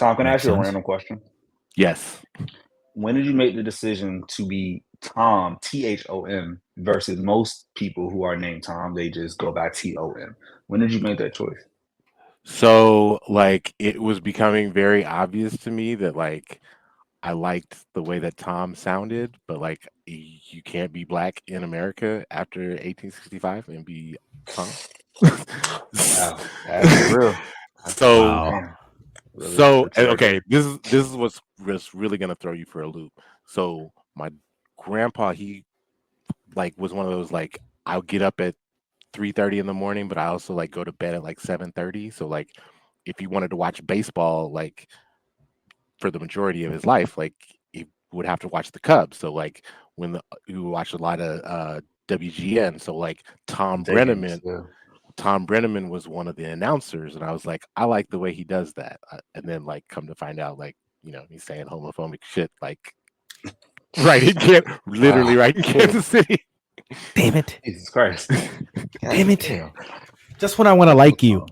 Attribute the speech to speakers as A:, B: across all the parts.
A: Tom, can I
B: Makes
A: ask you a
B: sense.
A: random question?
C: Yes.
A: When did you make the decision to be Tom, Thom, versus most people who are named Tom, they just go by Tom? When did you make that choice?
C: So like it was becoming very obvious to me that like I liked the way that Tom sounded, but like you can't be black in America after 1865 and be Tom.
A: Wow, that's real.
C: So
B: Wow.
A: Man, really?
C: so
A: That's very
C: okay,
A: real.
C: this is what's really gonna throw you for a loop. So my grandpa, he like was one of those like I'll get up at 3:30 in the morning, but I also like go to bed at like 7:30. So like if he wanted to watch baseball, like for the majority of his life, like he would have to watch the Cubs. So like he would watch a lot of WGN. So like
A: Day games, yeah.
C: Tom Brenneman was one of the announcers, and I was like, I like the way he does that. And then like come to find out, like he's saying homophobic shit, like right in literally
A: Wow.
C: right in Kansas City.
B: Damn it.
A: Jesus Christ.
B: Damn it.
A: Damn.
B: Just when I want to like you.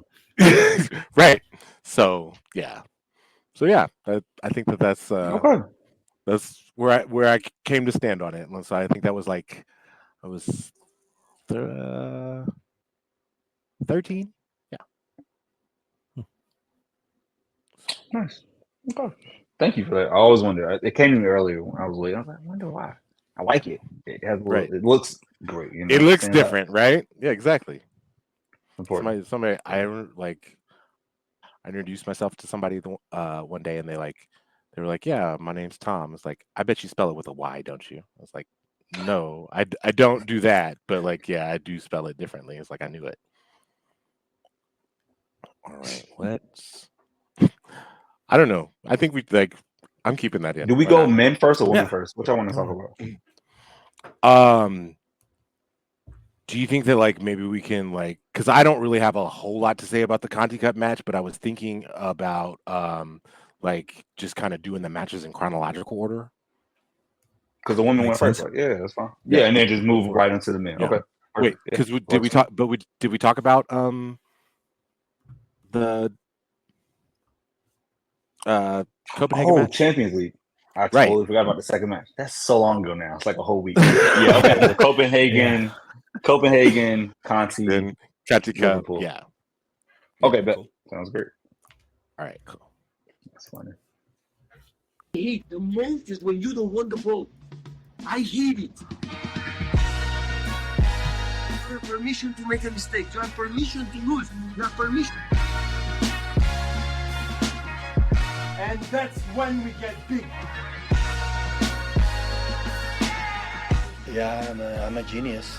C: Right. So yeah. I think that's
A: Okay.
C: that's where I came to stand on it. And so I think that was like I was 13. Yeah.
A: Nice. Okay. Thank you for that. I always wonder. It came to me earlier when I was waiting. I was like, I wonder why. I like it. It has a little,
C: Right.
A: it looks great. You know,
C: It looks
A: stands out.
C: different, right? Yeah, exactly.
A: Important.
C: Somebody I introduced myself to somebody one day, and they were like, "Yeah, my name's Tom." It's like, I bet you spell it with a Y, don't you? I was like, no, I don't do that, but like, yeah, I do spell it differently. It's like I knew it. All right, let's. I don't know. I think I'm keeping that in.
A: Do we
C: Why
A: go
C: not?
A: men first or women
B: Yeah.
A: first? Which I want to talk about.
C: Do you think that like maybe we can like, because I don't really have a whole lot to say about the Conti Cup match, but I was thinking about like just kind of doing the matches in chronological order.
A: Because the women
B: Makes
A: went first.
B: sense.
A: Like, yeah, that's fine. Yeah, and then just move right into the men.
C: Yeah.
A: Okay.
C: Wait,
A: Perfect.
C: because
A: Yeah.
C: did we talk? But did we talk about the Copenhagen match?
A: Champions League. I
C: Right.
A: totally forgot about the second match. That's so long ago now. It's like a whole week. Yeah. Okay. So Copenhagen, Conti,
C: Then Conti Cup.
A: Liverpool.
C: Yeah.
A: Okay, bet.
B: Cool.
A: Sounds great.
C: All right. Cool.
A: That's funny.
D: I hate the most is when you don't want the ball. I hate it. You have permission to make a mistake. You have permission to lose. You have permission.
E: And that's when we get big.
F: Yeah, I'm a genius.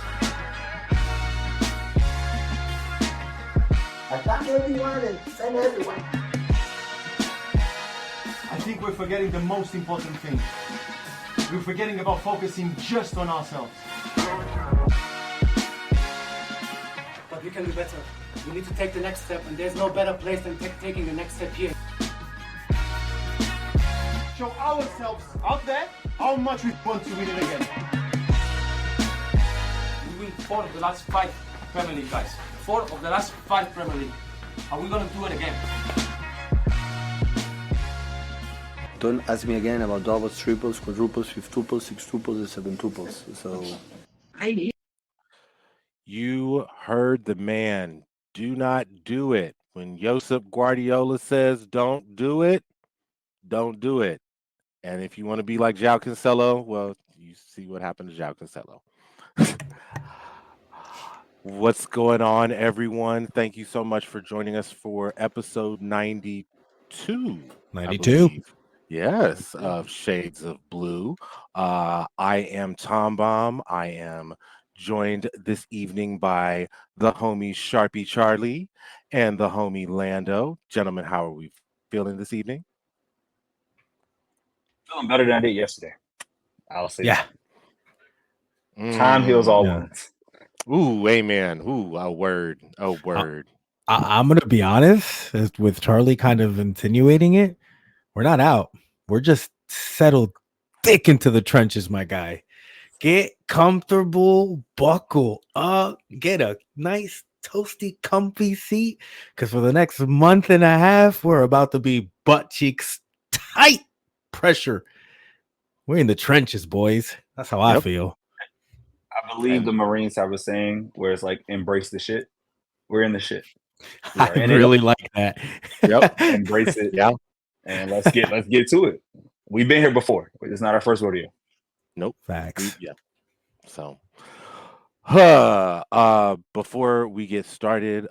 D: Attack everyone and send everyone.
E: I think we're forgetting the most important thing. We're forgetting about focusing just on ourselves.
G: But we can do better. We need to take the next step, and there's no better place than taking the next step here.
E: Show ourselves out there how much we want to win it again.
G: We win 4 of the last 5 Premier League, guys. 4 of the last 5 Premier League. Are we going to do it again?
F: Don't ask me again about doubles, triples, quadruples, fifth-tuples, six-tuples, and seven-tuples. So
D: I need.
C: You heard the man. Do not do it. When Josep Guardiola says don't do it, don't do it. And if you want to be like João Cancelo, well, you see what happened to João Cancelo. What's going on, everyone? Thank you so much for joining us for episode 92.
B: 92.
C: Yes, of Shades of Blue. I am Tom Bomb. I am joined this evening by the homie Sharpie Charlie and the homie Lando. Gentlemen, how are we feeling this evening?
A: Feeling better than I did yesterday. I'll say
B: Yeah.
A: that. Time heals all
B: Yeah.
A: wounds.
C: Ooh, amen. Ooh, a word. A word.
B: I'm going to be honest, with Charlie kind of insinuating it, we're not out. We're just settled thick into the trenches, my guy. Get comfortable, buckle up, get a nice toasty, comfy seat. Because for the next month and a half, we're about to be butt cheeks tight pressure. We're in the trenches, boys. That's how I
C: Yep.
B: feel.
A: I believe the Marines have a saying where it's like, embrace the shit. We're in the shit. We
B: I
A: are in
B: really
A: it.
B: like that.
C: Yep.
A: Embrace it.
C: Yeah.
A: And let's get to it. We've been here before. It's not our first rodeo.
C: Nope.
B: Facts.
C: Yeah. So, before we get started,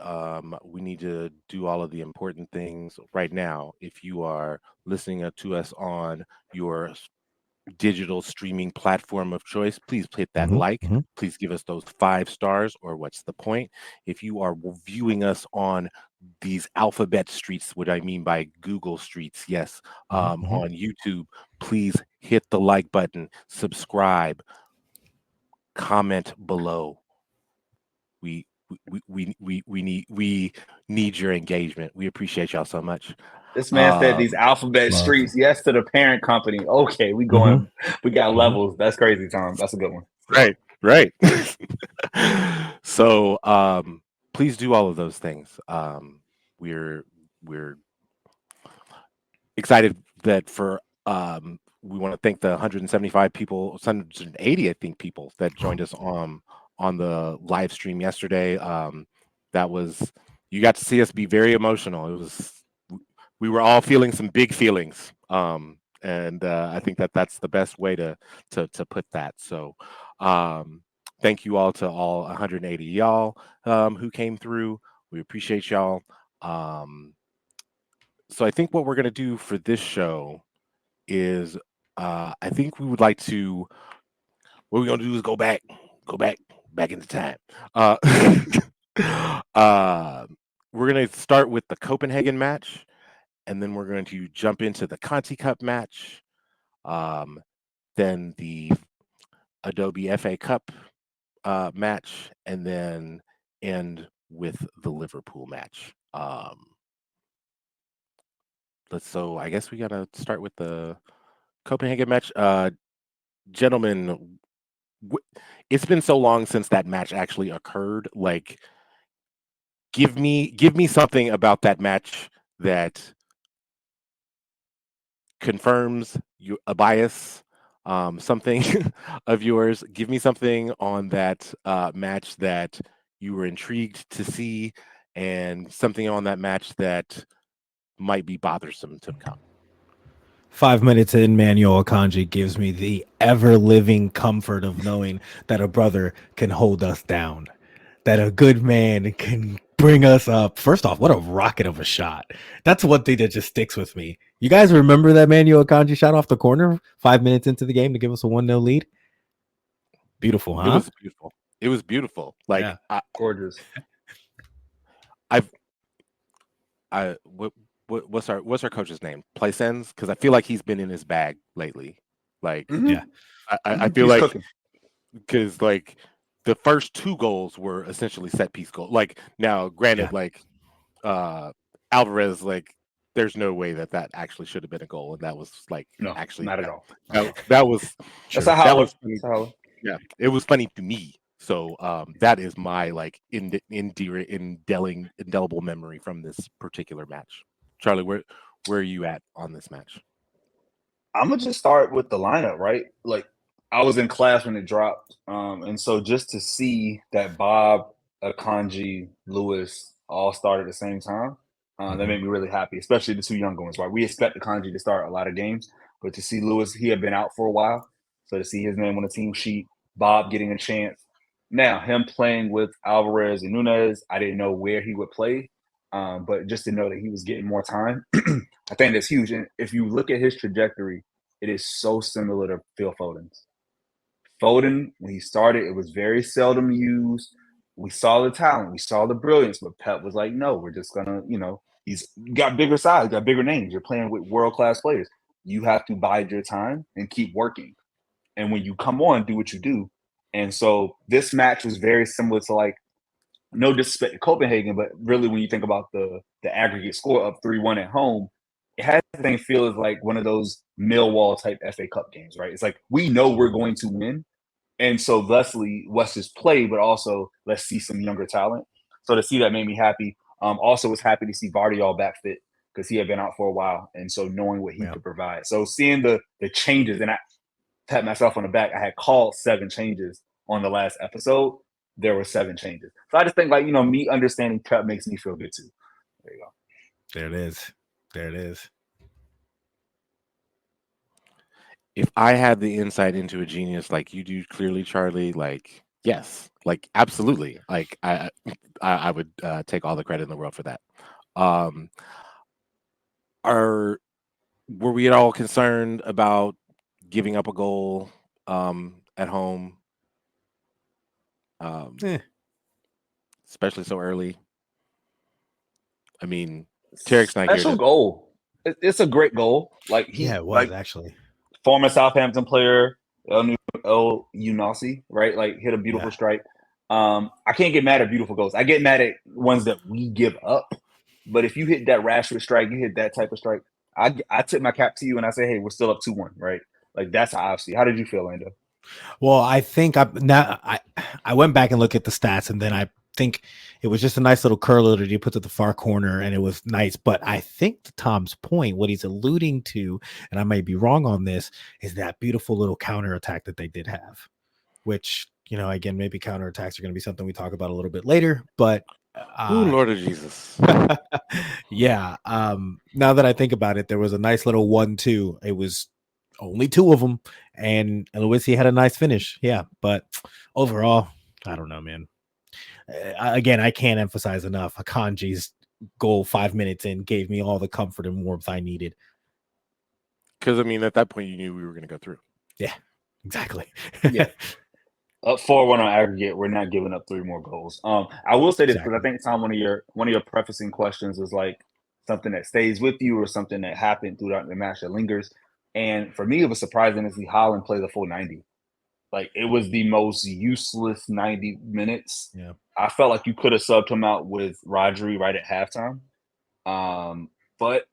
C: we need to do all of the important things right now. If you are listening to us on your digital streaming platform of choice, please hit that like. Please give us those 5 stars, or what's the point? If you are viewing us on these alphabet streets, what I mean by Google streets, yes, on YouTube, please hit the like button, subscribe, comment below. We need your engagement. We appreciate y'all so much.
A: This man said these alphabet streets, yes to the parent company. Okay, we going, we got levels. That's crazy, Tom. That's a good one.
C: Right. So please do all of those things. We're excited that for we want to thank the 175 people, 180 I think people that joined us on the live stream yesterday. That was, you got to see us be very emotional. It was, we were all feeling some big feelings. And I think that that's the best way to put that. So thank you all to all 180 y'all who came through. We appreciate y'all. So I think what we're going to do for this show is I think we would like to, what we're going to do is go back into time. We're going to start with the Copenhagen match, and then we're going to jump into the Conti Cup match, then the Adobe FA Cup match, and then end with the Liverpool match. So I guess we got to start with the Copenhagen match. Gentlemen, it's been so long since that match actually occurred. Like, give me something about that match that confirms a bias, something of yours. Give me something on that match that you were intrigued to see, and something on that match that might be bothersome to come.
B: 5 minutes in, Manuel Akanji gives me the ever-living comfort of knowing that a brother can hold us down, that a good man can bring us up. First off, what a rocket of a shot. That's one thing that just sticks with me. You guys remember that Manuel Akanji shot off the corner 5 minutes into the game to give us a 1-0 lead? Beautiful, huh?
C: It was beautiful. It was beautiful. Like, yeah.
A: Gorgeous.
C: What's our coach's name? Plaisance? Because I feel like he's been in his bag lately. Like,
B: yeah,
C: I feel
A: he's
C: like,
A: cooking.
C: because like the first 2 goals were essentially set piece goals. Like, now, granted, like Alvarez, like, there's no way that actually should have been a goal, and that was like,
A: No,
C: actually
A: not at all.
C: That was
A: That's a Howard.
C: Yeah, it was funny to me. So that is my like indelible memory from this particular match. Charlie, where are you at on this match?
A: I'm gonna just start with the lineup, right? Like, I was in class when it dropped, and so just to see that Bob, Akanji, Lewis all started at the same time, that made me really happy, especially the 2 younger ones. Right, we expect Akanji to start a lot of games, but to see Lewis, he had been out for a while, so to see his name on the team sheet, Bob getting a chance. Now, him playing with Alvarez and Nunez, I didn't know where he would play, but just to know that he was getting more time, I think that's huge. And if you look at his trajectory, it is so similar to Phil Foden's. Foden, when he started, it was very seldom used. We saw the talent, we saw the brilliance, but Pep was like, no, we're just gonna, he's got bigger size, got bigger names. You're playing with world-class players. You have to bide your time and keep working. And when you come on, do what you do. And so this match was very similar to, like, no disrespect to Copenhagen, but really when you think about the aggregate score of 3-1 at home, it has the same feel as like one of those Millwall type FA Cup games, right? It's like, we know we're going to win. And so thusly, let's just play, but also let's see some younger talent. So to see that made me happy. Also was happy to see Vardy all back fit because he had been out for a while, and so knowing what he could provide. So seeing the changes, and I pat myself on the back. I had called 7 changes on the last episode. There were 7 changes. So I just think, like, me understanding Pep makes me feel good too. There you go.
B: There it is. There it is.
C: If I had the insight into a genius like you do, clearly, Charlie, like, yes, like, absolutely. Like, I would take all the credit in the world for that. Were we at all concerned about giving up a goal at home? Especially so early. I mean, Tarek's not here.
A: Special goal. It's a great goal. Like
B: it was actually.
A: Former Southampton player El Unasi, right? Like hit a beautiful strike. I can't get mad at beautiful goals. I get mad at ones that we give up. But if you hit that Rashford strike, you hit that type of strike, I tip my cap to you and I say, hey, we're still up 2-1, right? Like that's how I see. How did you feel, Lando?
B: Well, I think I went back and looked at the stats, and then I think it was just a nice little curler that you put to the far corner, and it was nice. But I think to Tom's point, what he's alluding to, and I may be wrong on this, is that beautiful little counterattack that they did have, which, again, maybe counterattacks are going to be something we talk about a little bit later, but
C: oh, Lord of Jesus.
B: Yeah. Now that I think about it, there was a nice little 1-2. It was only 2 of them, and Aloisi had a nice finish. Yeah, but overall, I don't know, man. Again, I can't emphasize enough. Akanji's goal 5 minutes in gave me all the comfort and warmth I needed.
C: Because, I mean, at that point, you knew we were going to go through.
B: Yeah, exactly.
A: Yeah. Up 4-1 on aggregate. We're not giving up 3 more goals. I will say this because I think, Tom, one of your prefacing questions was like something that stays with you or something that happened throughout the match that lingers. And for me, it was surprising to see Haaland play the full 90. Like, it was the most useless 90 minutes.
B: Yeah.
A: I felt like you could have subbed him out with Rodri right at halftime. But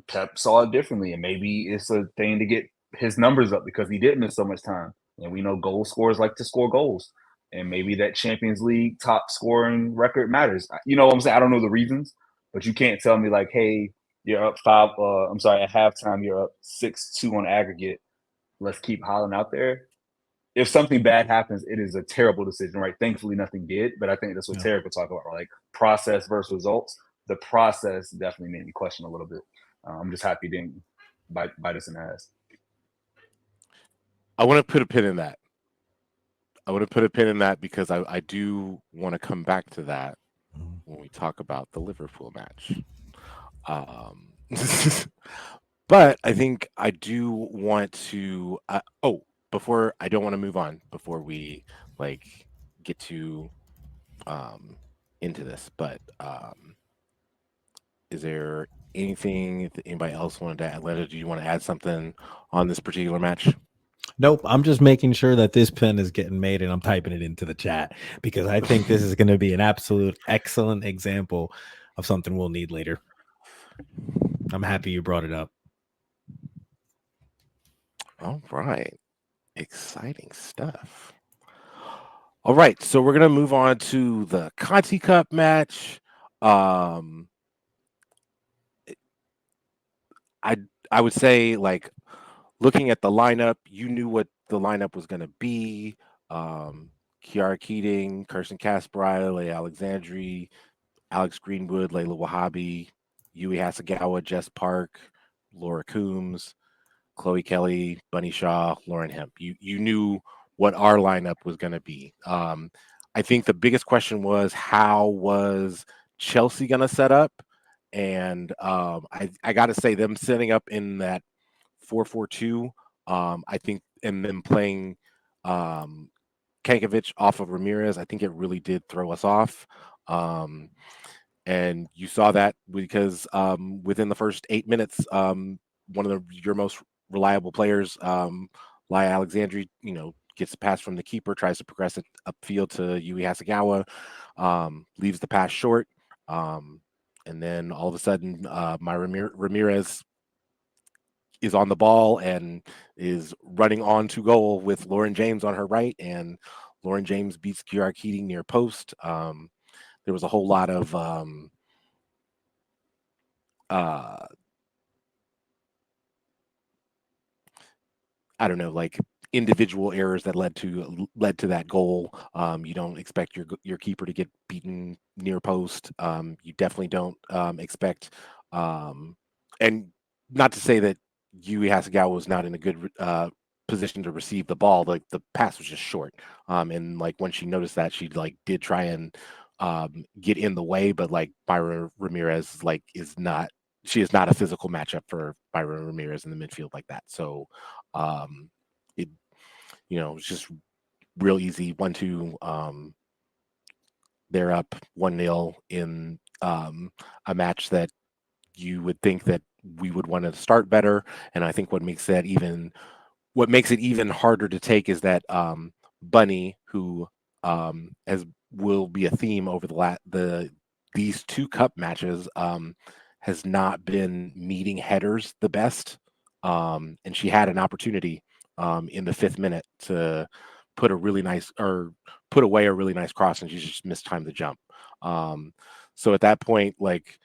A: Pep saw it differently, and maybe it's a thing to get his numbers up because he did miss so much time. And we know goal scorers like to score goals. And maybe that Champions League top scoring record matters. You know what I'm saying? I don't know the reasons, but you can't tell me like, hey, you're up 5. At halftime, you're up 6-2 on aggregate. Let's keep Haaland out there. If something bad happens, it is a terrible decision, right? Thankfully, nothing did, but I think that's what Tarek would talk about, like process versus results. The process definitely made me question a little bit. I'm just happy he didn't bite us in the ass.
C: I want to put a pin in that. Because I do want to come back to that when we talk about the Liverpool match. But I think I do want to. Before I don't want to move on before we get to into this. But is there anything that anybody else wanted to add? Leonard, do you want to add something on this particular match?
B: Nope. I'm just making sure that this pen is getting made and I'm typing it into the chat because I think this is going to be an absolute excellent example of something we'll need later. I'm happy you brought it up.
C: All right. Exciting stuff. All right. So we're going to move on to the Conti Cup match. I would say, like, looking at the lineup, you knew what the lineup was going to be. Kiara Keating, Kirsten Kasparai, Leigh Alexandri, Alex Greenwood, Layla Wahhabi, Yui Hasegawa, Jess Park, Laura Coombs, Chloe Kelly, Bunny Shaw, Lauren Hemp. You knew what our lineup was going to be. I think the biggest question was, how was Chelsea going to set up? And I got to say, them setting up in that 4-4-2, I think, and then playing Kankovic off of Ramirez, I think it really did throw us off. And you saw that because within the first 8 minutes, one of your most reliable players, Leigh Alexandri, gets a pass from the keeper, tries to progress it upfield to Yui Hasegawa, leaves the pass short. And then all of a sudden, Ramirez is on the ball and is running on to goal with Lauren James on her right, and Lauren James beats Kiara Keating near post. there was a whole lot of I don't know, like individual errors that led to that goal. You don't expect your keeper to get beaten near post. You definitely don't expect, and not to say that Yui Hasegawa was not in a good position to receive the ball. Like the pass was just short, and like when she noticed that, she like did try and get in the way, but like Byron Ramirez like is not. She is not a physical matchup for Byron Ramirez in the midfield like that. So it it's just real easy 1-2. They're up 1-0 in a match that you would think that we would want to start better. And I think what makes it even harder to take is that Bunny, who as will be a theme over these two cup matches, has not been meeting headers the best. And she had an opportunity in the 5th minute to put away a really nice cross, and she just mistimed the jump. So at that point, like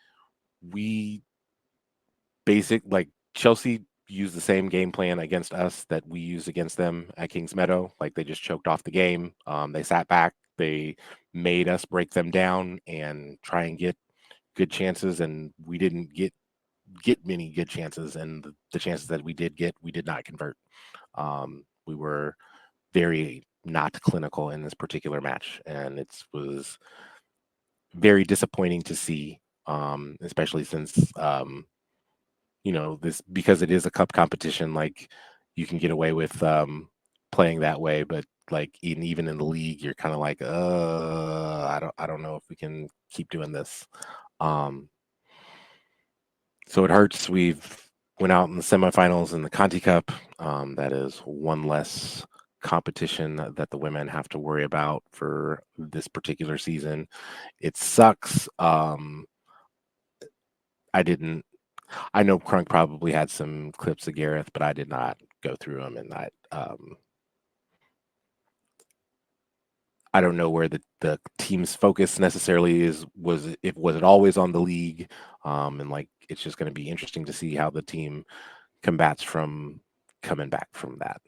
C: Chelsea used the same game plan against us that we used against them at Kings Meadow. Like they just choked off the game. They sat back. They made us break them down and try and get good chances, and we didn't get many good chances. And the chances that we did get, we did not convert. We were very not clinical in this particular match, and it was very disappointing to see, especially since this, because it is a cup competition. Like you can get away with playing that way, but like even in the league, you're kind of like, I don't know if we can keep doing this. So it hurts. We've went out in the semifinals in the Conti Cup. That is one less competition that the women have to worry about for this particular season. It sucks. I know Crunk probably had some clips of Gareth, but I did not go through them, and I don't know where the team's focus necessarily is. Was it always on the league? And like it's just going to be interesting to see how the team combats from coming back from that,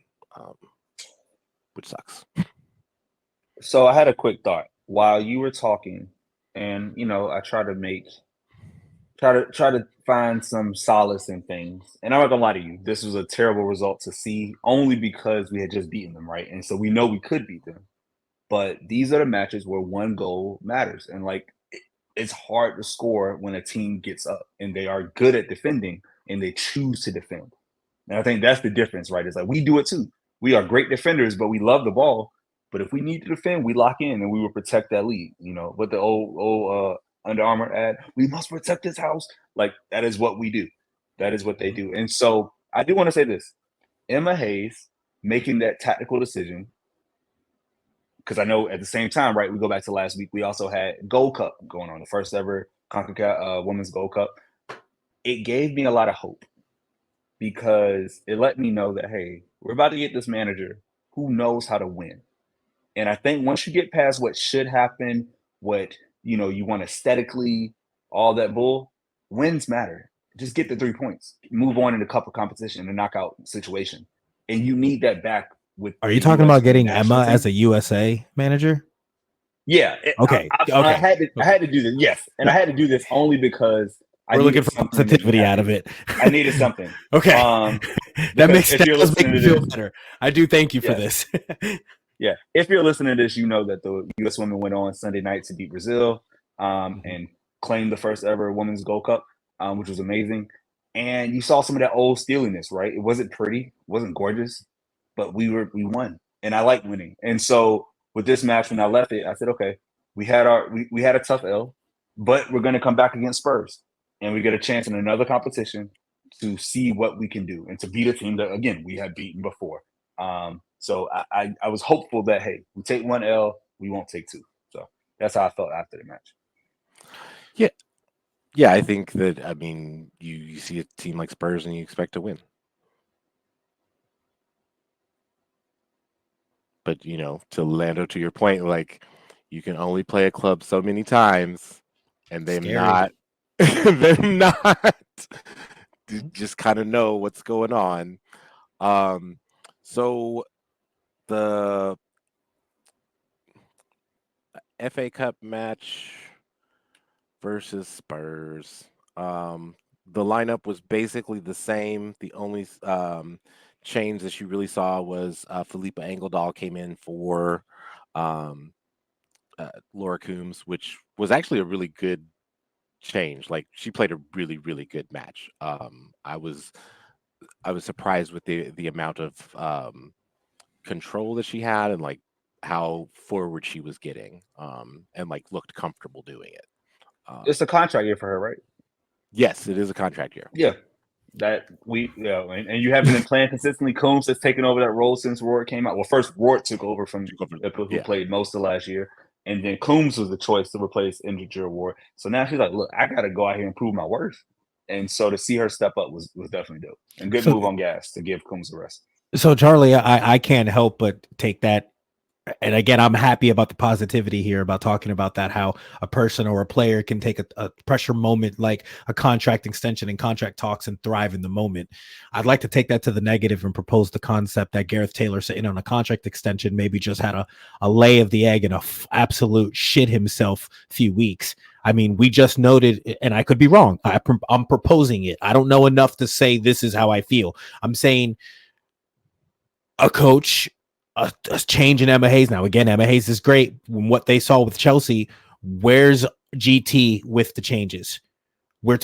C: which sucks.
A: So I had a quick thought while you were talking, and I try to find some solace in things. And I'm not gonna lie to you, this was a terrible result to see, only because we had just beaten them, right? And so we know we could beat them. But these are the matches where one goal matters, and like it's hard to score when a team gets up and they are good at defending and they choose to defend. And I think that's the difference, right? It's like we do it too. We are great defenders, but we love the ball. But if we need to defend, we lock in and we will protect that lead. With the old Under Armour ad, we must protect this house. Like that is what we do. That is what they do. And so I do want to say this: Emma Hayes making that tactical decision, because I know at the same time, right? We go back to last week. We also had Gold Cup going on, the first ever CONCACAF Women's Gold Cup. It gave me a lot of hope, because it let me know that, hey, we're about to get this manager who knows how to win. And I think once you get past what should happen, what you want aesthetically, all that bull, wins matter. Just get the 3 points. Move on in the cup of competition, in the knockout situation. And you need that back with.
B: Are you talking about getting Emma as a USA manager?
A: Yeah.
B: Okay.
A: I had to do this. Yes. And I had to do this only because
B: we're looking for positivity out of it.
A: I needed something.
B: Okay. That does make me feel better. I do thank you for this.
A: Yeah. If you're listening to this, you know that the U.S. women went on Sunday night to beat Brazil and claimed the first ever Women's Gold Cup, which was amazing. And you saw some of that old steeliness, right? It wasn't pretty, it wasn't gorgeous, but we won. And I like winning. And so with this match, when I left it, I said, okay, we had a tough L, but we're going to come back against Spurs. And we get a chance in another competition to see what we can do and to beat a team that, again, we had beaten before. So I was hopeful that, hey, we take 1 L, we won't take 2. So that's how I felt after the match.
C: Yeah. Yeah, I think that, I mean, you see a team like Spurs and you expect to win. But, to Lando, to your point, like, you can only play a club so many times, and them
B: Scary.
C: not, them not just kind of know what's going on. So the FA Cup match versus Spurs. The lineup was basically the same. The only change that you really saw was Philippa Engeldahl came in for um, Laura Coombs, which was actually a really good change. Like she played a really, really good match. I was surprised with the amount of control that she had and like how forward she was getting, and like looked comfortable doing it.
A: It's a contract year for her, right?
C: Yes, it is a contract year.
A: Yeah. And you haven't been playing consistently. Combs has taken over that role since Ward came out. Well, first Ward took over from who played most of last year, and then Combs was the choice to replace injured Ward. So now she's like, look, I got to go out here and prove my worth. And so to see her step up was definitely dope. And good move on gas to give Combs a rest.
B: So Charlie, I can't help but take that. And again, I'm happy about the positivity here about talking about that, how a person or a player can take a pressure moment like a contract extension and contract talks and thrive in the moment. I'd like to take that to the negative and propose the concept that Gareth Taylor sitting on a contract extension maybe just had a lay of the egg and absolute shit himself few weeks. I mean, we just noted, and I could be wrong. I'm proposing it. I don't know enough to say this is how I feel. I'm saying a coach, a change in Emma Hayes. Now, again, Emma Hayes is great. What they saw with Chelsea, where's GT with the changes? We're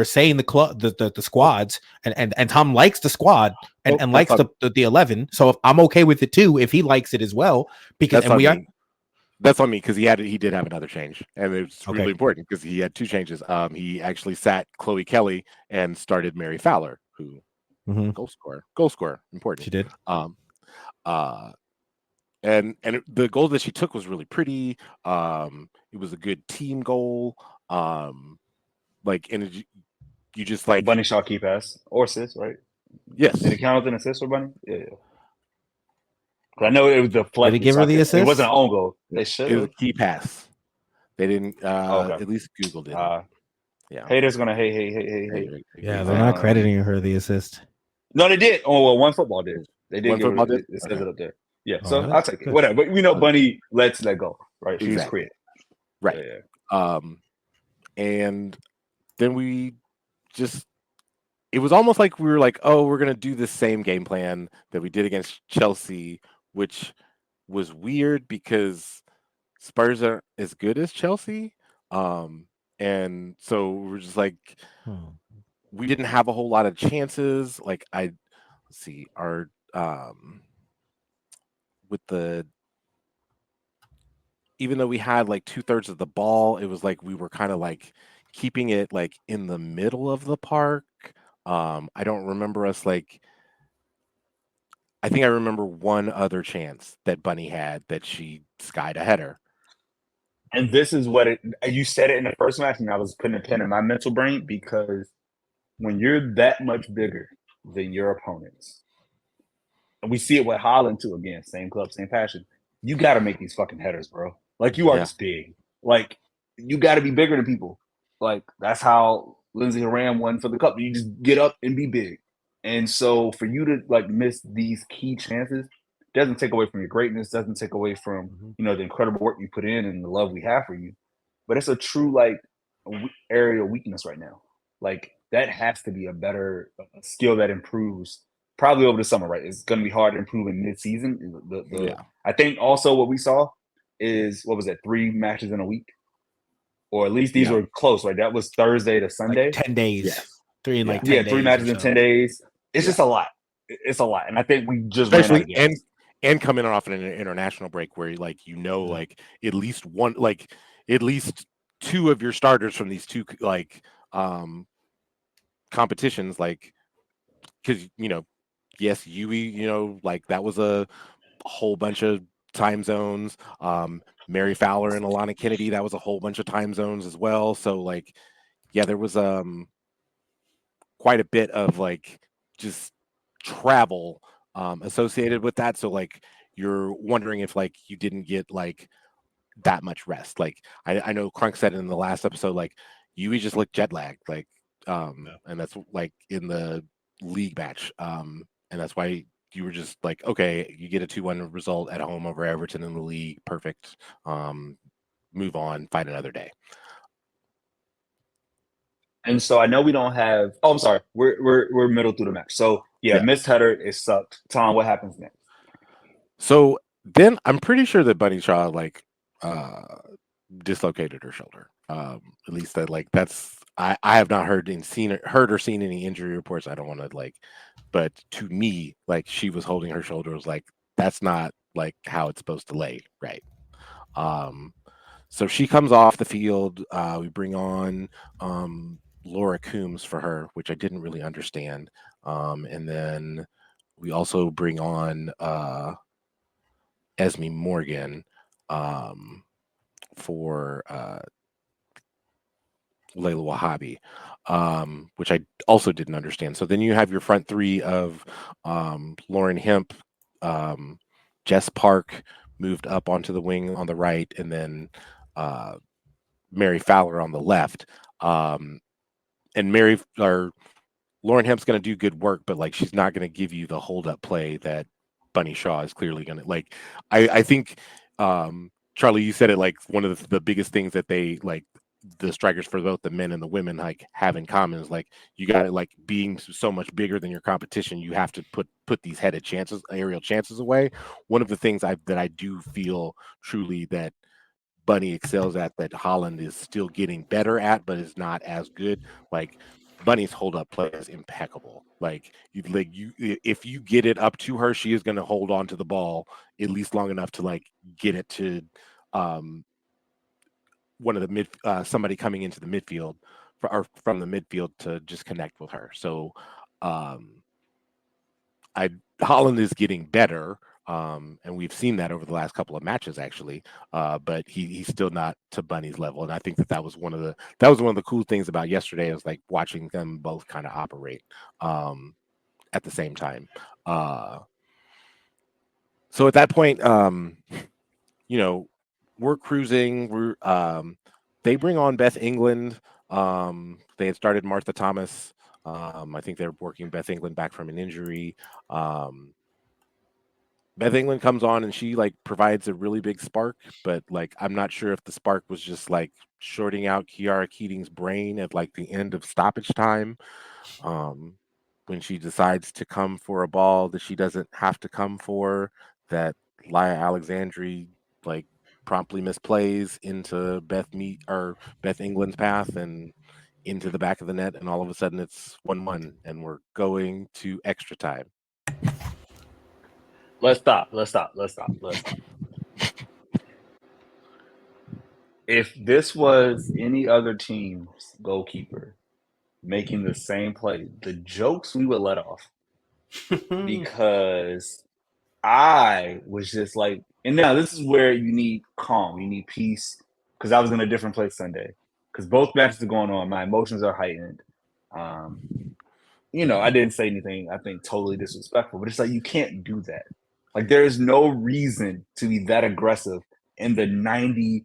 B: saying the club, the squads, and Tom likes the squad and likes the 11. So if I'm okay with it too, if he likes it as well, because
C: that's on me because he did have another change, and it's really important because he had two changes. He actually sat Chloe Kelly and started Mary Fowler, who goal scorer, important.
B: She did.
C: And the goal that she took was really pretty. It was a good team goal. Like, and you just like
A: Bunny Shaw key pass or assist, right?
C: Yes.
A: Did it count as an assist for Bunny? Yeah. I know it was the flex.
B: Did he give her the assist?
A: It wasn't an own goal. They should.
C: It was a key pass. They didn't.
A: Okay.
C: At least Google did.
A: Yeah. Haters gonna hate.
B: Yeah, they're not crediting her the assist.
A: No, they did. Oh well, One Football did. They did.
C: It
A: says it up there. Yeah. So I'll take it. Whatever. But we know Bunny lets that go, right? She's creative.
C: Right. Yeah. And then we just. It was almost like we were like, oh, we're going to do the same game plan that we did against Chelsea, which was weird because Spurs aren't as good as Chelsea. And so we're just like, we didn't have a whole lot of chances. Like let's see, our, even though we had like 2/3 of the ball, it was like we were kind of like keeping it like in the middle of the park. I don't remember us like. I think I remember one other chance that Bunny had that she skied a header.
A: And this is what you said it in the first match, and I was putting a pin in my mental brain because when you're that much bigger than your opponents, and we see it with Holland too. Again, same club, same passion. You got to make these fucking headers, bro. Like you are just big. Like you got to be bigger than people. Like that's how Lindsey Horan won for the cup. You just get up and be big. And so for you to like miss these key chances doesn't take away from your greatness, doesn't take away from, the incredible work you put in and the love we have for you. But it's a true like area of weakness right now. Like that has to be a better skill that improves probably over the summer, right? It's going to be hard to improve in mid-season. I think also what we saw is, 3 matches in a week? Or at least these were close, right? That was Thursday to Sunday.
B: Like 10 days.
A: Yeah.
B: 3 in like 10 days.
A: 3 matches in 10 days. It's just a lot. It's a lot. And I think we just ran out of gas.
C: And coming off an international break where like at least one, like at least 2 of your starters from these 2 like competitions, like because yes, Yui, like that was a whole bunch of time zones. Mary Fowler and Alana Kennedy, that was a whole bunch of time zones as well. So like, yeah, there was quite a bit of like just travel associated with that. So like you're wondering if like you didn't get like that much rest. Like I know Crunk said in the last episode, like you just look jet lagged, like and that's like in the league match, and that's why you were just like, okay, you get a 2-1 result at home over Everton in the league, perfect. Move on, fight another day.
A: And so I know we don't have. Oh, I'm sorry. We're middle through the match. So yeah. Missed header. It sucked. Tom, what happens next?
C: So then I'm pretty sure that Bunny Shaw like dislocated her shoulder. At least that's I have not heard or seen any injury reports. I don't want to like, but to me, like she was holding her shoulder. Was like that's not like how it's supposed to lay, right? So she comes off the field. We bring on Laura Coombs for her, which I didn't really understand. And then we also bring on Esme Morgan for Layla Wahhabi, which I also didn't understand. So then you have your front three of Lauren Hemp, Jess Park moved up onto the wing on the right, and then Mary Fowler on the left. And Lauren Hemp's going to do good work, but like she's not going to give you the hold up play that Bunny Shaw is clearly going to like. I think Charlie, you said it like one of the biggest things that they like the strikers for both the men and the women like have in common is like you got to like being so much bigger than your competition, you have to put these aerial chances away. One of the things that I do feel truly that Bunny excels at, that Holland is still getting better at, but is not as good. Like Bunny's hold up play is impeccable. Like if you get it up to her, she is going to hold on to the ball at least long enough to like get it to one of the somebody coming into the midfield or from the midfield to just connect with her. So Holland is getting better. And we've seen that over the last couple of matches, actually. But he's still not to Bunny's level, and I think that was one of the cool things about yesterday. Is like watching them both kind of operate at the same time. So at that point, we're cruising. They bring on Beth England. They had started Martha Thomas. I think they're working Beth England back from an injury. Beth England comes on and she like provides a really big spark, but like I'm not sure if the spark was just like shorting out Kiara Keating's brain at like the end of stoppage time, when she decides to come for a ball that she doesn't have to come for, that Laya Alexandri like promptly misplays into Beth England's path and into the back of the net, and all of a sudden it's 1-1 and we're going to extra time.
A: Let's stop. If this was any other team's goalkeeper making the same play, the jokes we would let off. Because I was just like, and now this is where you need calm, you need peace. Because I was in a different place Sunday. Because both matches are going on, my emotions are heightened. I didn't say anything, I think, totally disrespectful, but it's like you can't do that. Like there is no reason to be that aggressive in the 90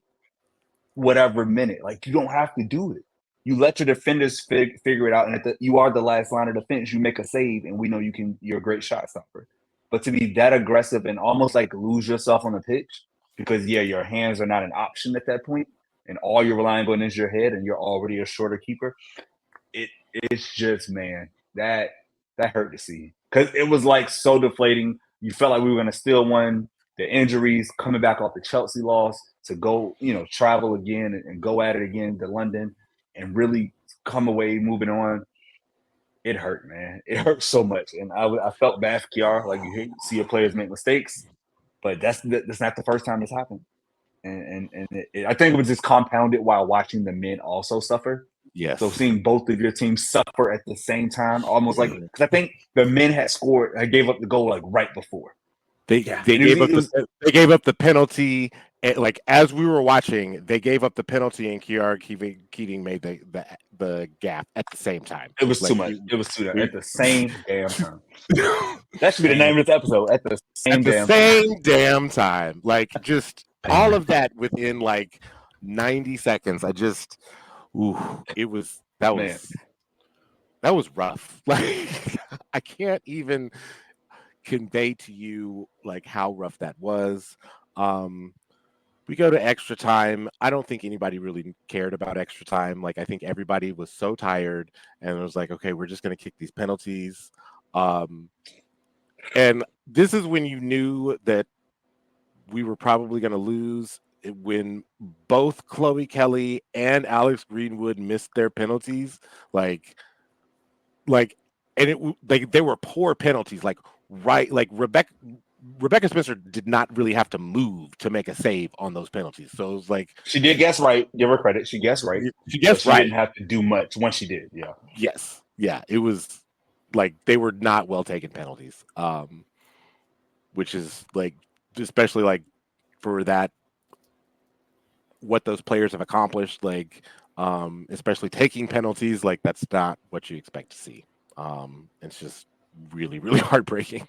A: whatever minute. Like you don't have to do it. You let your defenders figure it out, and you are the last line of defense. You make a save, and we know you're a great shot stopper. But to be that aggressive and almost like lose yourself on the pitch because your hands are not an option at that point, and all you're relying on is your head, and you're already a shorter keeper. It's just, man, that hurt to see, because it was like so deflating. You felt like we were going to still win. The injuries, coming back off the Chelsea loss, to go, travel again and go at it again to London and really come away moving on. It hurt, man. It hurt so much. And I felt bad for Kiara. Like you see your players make mistakes, but that's not the first time this happened. And I think it was just compounded while watching the men also suffer.
C: Yes.
A: So seeing both of your teams suffer at the same time, almost like, because I think the men had gave up the goal like right before.
C: They gave up the penalty, like as we were watching. They gave up the penalty, and Kiara Keating made the gap at the same time.
A: It was
C: like,
A: too much. It was too much at the same damn time. That should be the name of this episode. At the same damn time.
C: Like just all of that within like 90 seconds. That was rough. Like I can't even convey to you like how rough that was. We go to extra time. I don't think anybody really cared about extra time. Like I think everybody was so tired and it was like, okay, we're just gonna kick these penalties. And this is when you knew that we were probably gonna lose, when both Chloe Kelly and Alex Greenwood missed their penalties. Like and they were poor penalties. Like Rebecca Spencer did not really have to move to make a save on those penalties. So it was like
A: she did guess right. Give her credit. She guessed right.
C: She guessed
A: right. She didn't have to do much once she did. Yeah.
C: Yes. Yeah. It was like they were not well taken penalties. Which is like, especially like for that, what those players have accomplished, like especially taking penalties, like that's not what you expect to see. It's just really, really heartbreaking.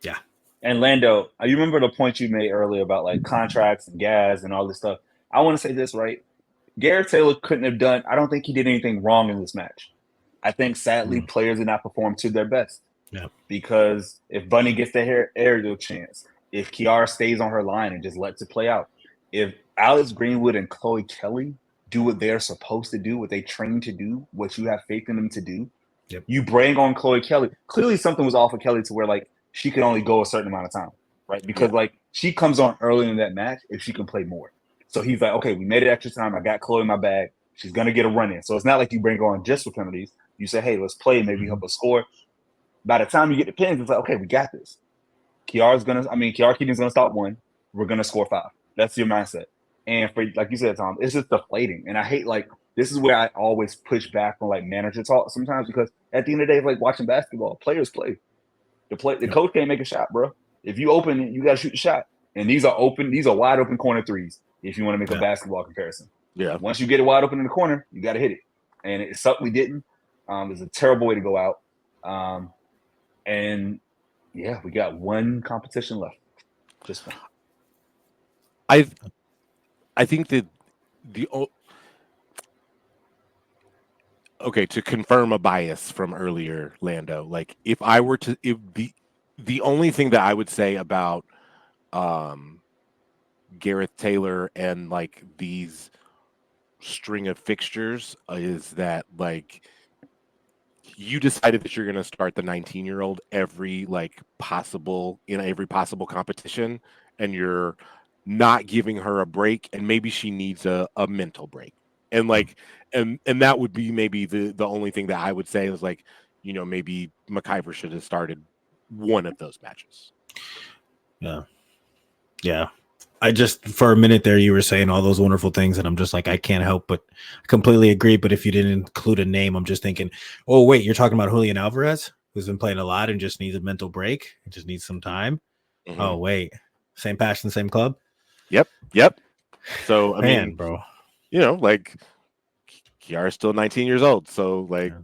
B: Yeah.
A: And Lando, you remember the point you made earlier about like contracts and gas and all this stuff. I want to say this, right? Gareth Taylor couldn't have done, I don't think he did anything wrong in this match. I think sadly players did not perform to their best.
B: Yeah.
A: Because if Bunny gets the aerial chance, if Kiara stays on her line and just lets it play out, if Alex Greenwood and Chloe Kelly do what they're supposed to do, what they train to do, what you have faith in them to do, you bring on Chloe Kelly. Clearly something was off of Kelly to where like she could only go a certain amount of time, right? Because like she comes on early in that match if she can play more. So he's like, okay, we made it extra time. I got Chloe in my bag. She's going to get a run in. So it's not like you bring her on just for penalties. You say, hey, let's play, maybe help us score. By the time you get the pins, it's like, okay, we got this. Kiara Keating's going to stop 1. We're going to score 5. That's your mindset. And for, like you said, Tom, it's just deflating. And I hate, like, this is where I always push back on, like, manager talk sometimes, because at the end of the day, it's like watching basketball. Players play. The coach can't make a shot, bro. If you open it, you got to shoot the shot. And these are wide open corner threes if you want to make a basketball comparison.
C: Yeah.
A: Once you get it wide open in the corner, you got to hit it. And it sucked we didn't. It's a terrible way to go out. And yeah, we got one competition left. Just one.
C: I think that to confirm a bias from earlier, Lando, like if the only thing that I would say about Gareth Taylor and like these string of fixtures is that like you decided that you're going to start the 19-year-old every possible competition, and you're not giving her a break, and maybe she needs a mental break. And like, and that would be maybe the only thing that I would say is like, maybe McIver should have started one of those matches.
B: Yeah. Yeah. I just, for a minute there, you were saying all those wonderful things, and I'm just like, I can't help but completely agree. But if you didn't include a name, I'm just thinking, oh, wait, you're talking about Julian Alvarez, who's been playing a lot and just needs a mental break. He just needs some time. Mm-hmm. Oh, wait. Same passion, same club?
C: Yep. So, I mean,
B: bro.
C: Like, Kiara's still 19 years old. So, like,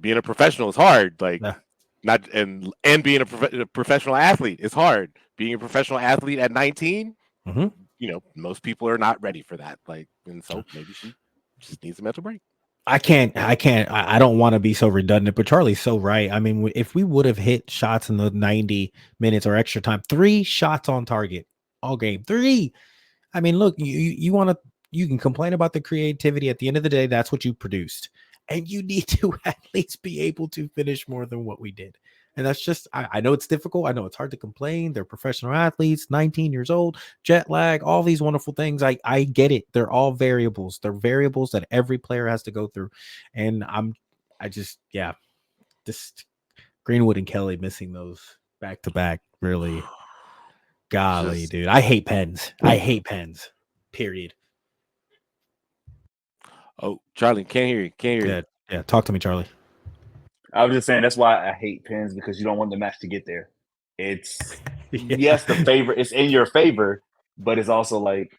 C: being a professional is hard. Like, not and being a professional athlete is hard. Being a professional athlete at 19, most people are not ready for that. Like, and so maybe she just needs a mental break.
B: I don't want to be so redundant, but Charlie's so right. I mean, if we would have hit shots in the 90 minutes or extra time, 3 shots on target all game, 3. I mean, look, you can complain about the creativity. At the end of the day, that's what you produced. And you need to at least be able to finish more than what we did. And that's just, I know it's difficult. I know it's hard to complain. They're professional athletes, 19 years old, jet lag, all these wonderful things. I get it. They're all variables. They're variables that every player has to go through. And this Greenwood and Kelly missing those back to back, really, golly, dude. I hate pens. Period.
C: Oh, Charlie, can't hear you.
B: Yeah, talk to me, Charlie.
A: I was just saying that's why I hate pens, because you don't want the match to get there. It's yes, the favor. It's in your favor, but it's also like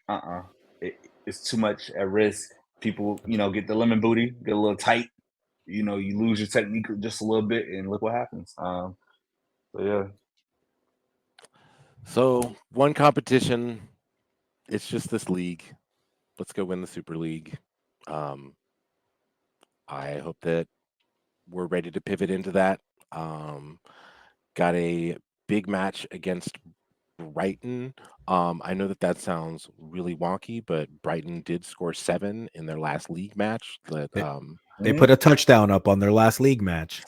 A: it's too much at risk. People, get the lemon booty, get a little tight. You lose your technique just a little bit, and look what happens. So yeah.
C: So one competition, it's just this league. Let's go win the Super League. I hope that we're ready to pivot into that. Got a big match against Brighton. I know that sounds really wonky, but Brighton did score 7 in their last league match.
B: They put a touchdown up on their last league match.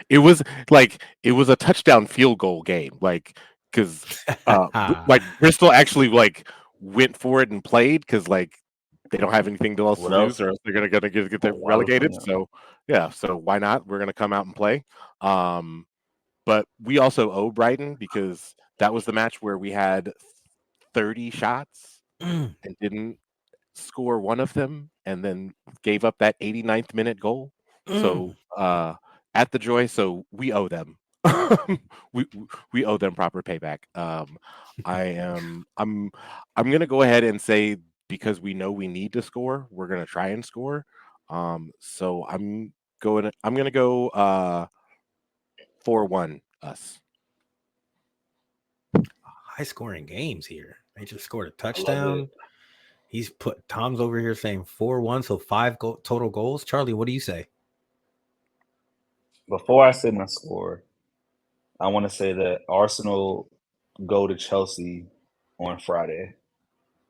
C: It was a touchdown field goal game, because Bristol actually went for it and played because they don't have anything else to lose, or else they're gonna get relegated. So yeah, so why not? We're gonna come out and play. But we also owe Brighton because that was the match where we had 30 shots and didn't score one of them, and then gave up that 89th minute goal. So at the Joy, so we owe them. we owe them proper payback. I'm gonna go ahead and say, because we know we need to score, we're gonna try and score. So I'm gonna go 4-1 us.
B: High scoring games here. They just scored a touchdown. Tom's over here saying 4-1, so 5 total goals. Charlie, what do you say?
A: Before I say my score, I want to say that Arsenal go to Chelsea on Friday.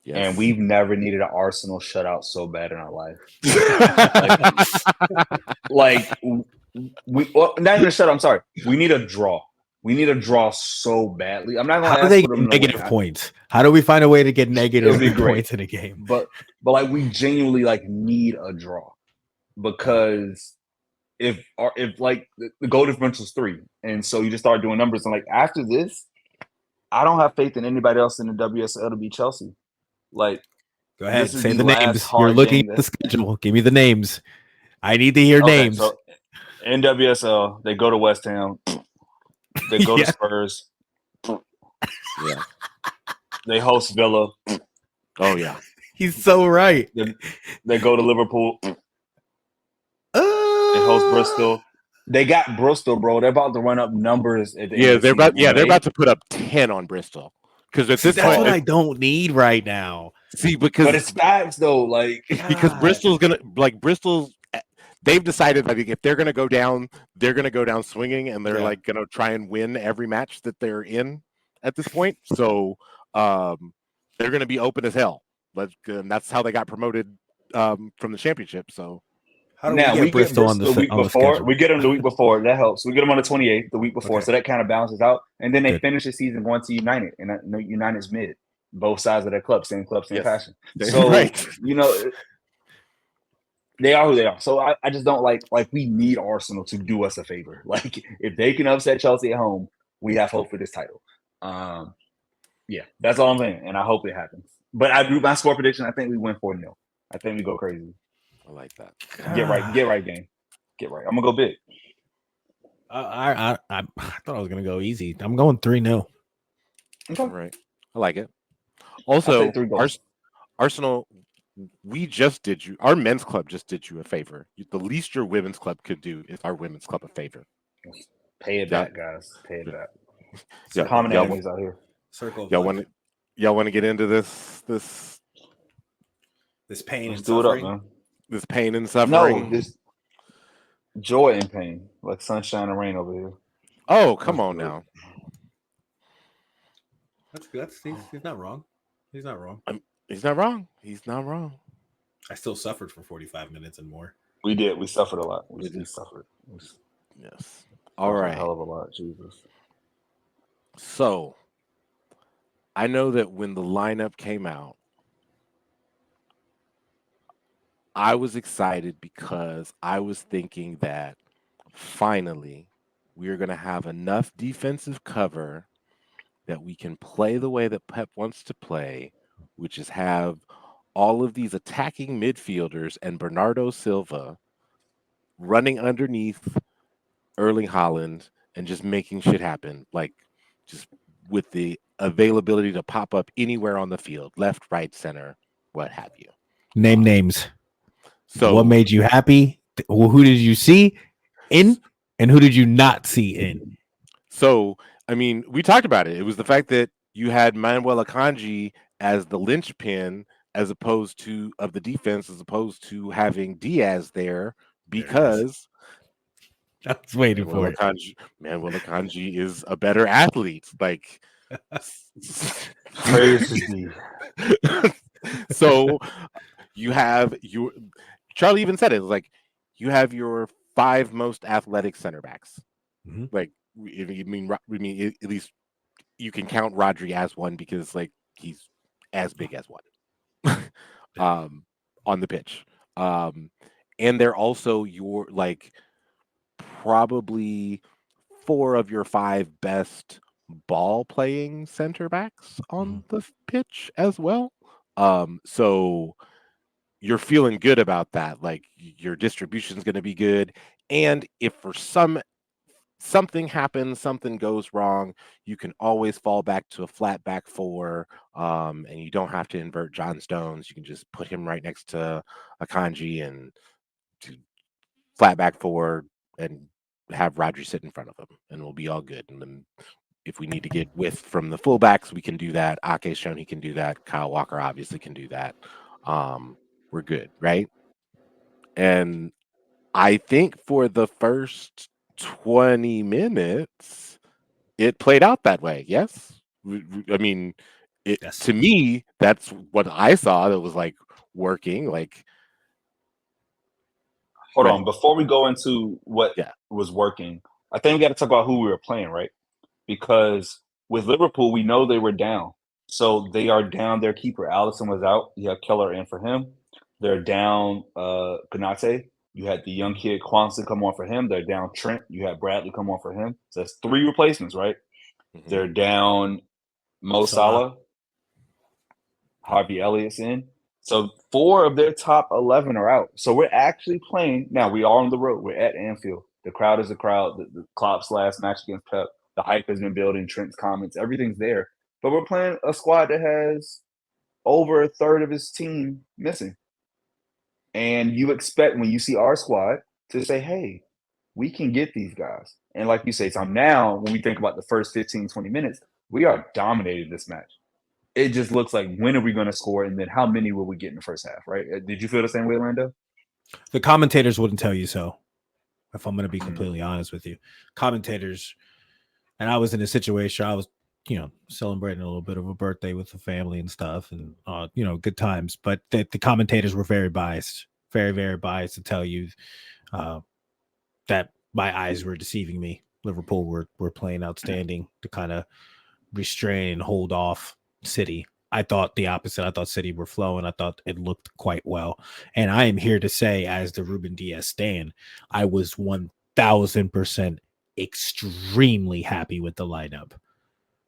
A: Yes. And we've never needed an Arsenal shutout so bad in our life. Not even a shutout. I'm sorry. We need a draw. We need a draw so badly. I'm not going to ask
B: for them negative points. How do we find a way to get negative points in a game?
A: But we genuinely need a draw, because if the goal differential is 3, and so you just start doing numbers, and after this, I don't have faith in anybody else in the WSL to beat Chelsea.
B: Go ahead, say the names. You're looking at the schedule. Give me the names. I need to hear names.
A: So in WSL, they go to West Ham. They go to Spurs. Yeah. They host Villa.
C: Oh yeah.
B: He's so right.
A: They go to Liverpool. They host Bristol. They got Bristol, bro. They're about to run up numbers.
C: They're about to put up 10 on Bristol. Because at this
B: point, what I don't need right now.
A: But it's facts though.
C: Because Bristol's. They've decided that if they're going to go down, they're going to go down swinging, and they're going to try and win every match that they're in at this point. So they're going to be open as hell. And that's how they got promoted from the championship. So
A: how do we get Bristol on the week before? We get them the week before. That helps. We get them on the 28th, the week before, so that kind of balances out. And then they finish the season going to United, and United's mid. Both sides of that club, same passion. So they are who they are. So I just don't we need Arsenal to do us a favor. If they can upset Chelsea at home, we have hope for this title. Yeah, that's all I'm saying, and I hope it happens. But I do my score prediction. I think we win 4-0. I think we go crazy.
C: I like that.
A: Get right, gang. Get right. I'm gonna go big.
B: I thought I was gonna go easy. I'm going 3-0.
C: Okay. Right. I like it. Also, Arsenal. Our men's club just did you a favor. The least your women's club could do is our women's club a favor.
A: Pay it back, guys. Pay it back. Common enemies out here.
B: Circle.
C: Y'all want to get into this
B: pain
A: and
B: suffering?
A: Do it up, man.
C: This pain and suffering.
A: No, this joy and pain, like sunshine and rain over here.
C: Oh, come on now.
B: That's good. He's not wrong. He's not wrong.
C: He's not wrong. He's not wrong.
B: I still suffered for 45 minutes and more.
A: We did. We suffered a lot. We suffered.
C: Yes. All right.
A: A hell of a lot. Jesus.
C: So, I know that when the lineup came out, I was excited because I was thinking that finally we are going to have enough defensive cover that we can play the way that Pep wants to play, which is have all of these attacking midfielders and Bernardo Silva running underneath Erling Haaland and just making shit happen, just with the availability to pop up anywhere on the field, left, right, center, what have you.
B: Name names.
C: So
B: what made you happy? Who did you see in, and who did you not see in?
C: So, I mean, we talked about it. It was the fact that, you had Manuel Akanji as the linchpin as opposed to of the defense, as opposed to having Diaz there
B: There it is.
C: because
B: I was waiting for it.
C: Manuel Akanji is a better athlete. Like,
A: Praise his D.
C: so you have your Charlie even said it, like you have your 5 most athletic center backs.
B: Mhm.
C: Like, I mean, at least you can count Rodri as one because like he's as big as one on the pitch. And they're also your like probably 4 of your 5 best ball playing center backs on the pitch as well. So you're feeling good about that. Like your distribution is going to be good. And if for something happens, something goes wrong, you can always fall back to a flat back 4, and you don't have to invert John Stones. You can just put him right next to Akanji and do flat back 4 and have Rodri sit in front of him, and we'll be all good. And then if we need to get width from the fullbacks, we can do that. Ake's shown he can do that. Kyle Walker obviously can do that. We're good, right? And I think for the first 20 minutes, it played out that way. Yes. I mean,
B: Yes.
C: to me, that's what I saw that was like working. Like,
A: Hold on. Before we go into what
C: Yeah.
A: was working, I think we got to talk about who we were playing, right? Because with Liverpool, we know they were down. So they are down. Their keeper, Allison, was out. You have Keller in for him. They're down Konate. You had the young kid Kwanzaa come on for him. They're down Trent. You had Bradley come on for him. So that's 3 replacements, right?
C: Mhm.
A: They're down Mo Salah. Harvey Elliott's in. So 4 of their top 11 are out. So we're actually playing. Now, we are on the road. We're at Anfield. The crowd is the crowd. The Klopp's last match against Pep. The hype has been building. Trent's comments. Everything's there. But we're playing a squad that has over a third of his team missing. And you expect when you see our squad to say, hey, we can get these guys. And like you say, Tom, now when we think about the first 15, 20 minutes, we are dominating this match. It just looks like when are we going to score, and then how many will we get in the first half, right? Did you feel the same way, Lando?
B: The commentators wouldn't tell you so, if I'm going to be completely honest with you. Commentators, and I was in a situation, I was, celebrating a little bit of a birthday with the family and stuff, and, good times. But the commentators were very biased, very, very biased to tell you that my eyes were deceiving me. Liverpool were playing outstanding to kind of restrain and hold off City. I thought the opposite. I thought City were flowing. I thought it looked quite well. And I am here to say, as the Ruben Diaz stan, I was 1000% extremely happy with the lineup.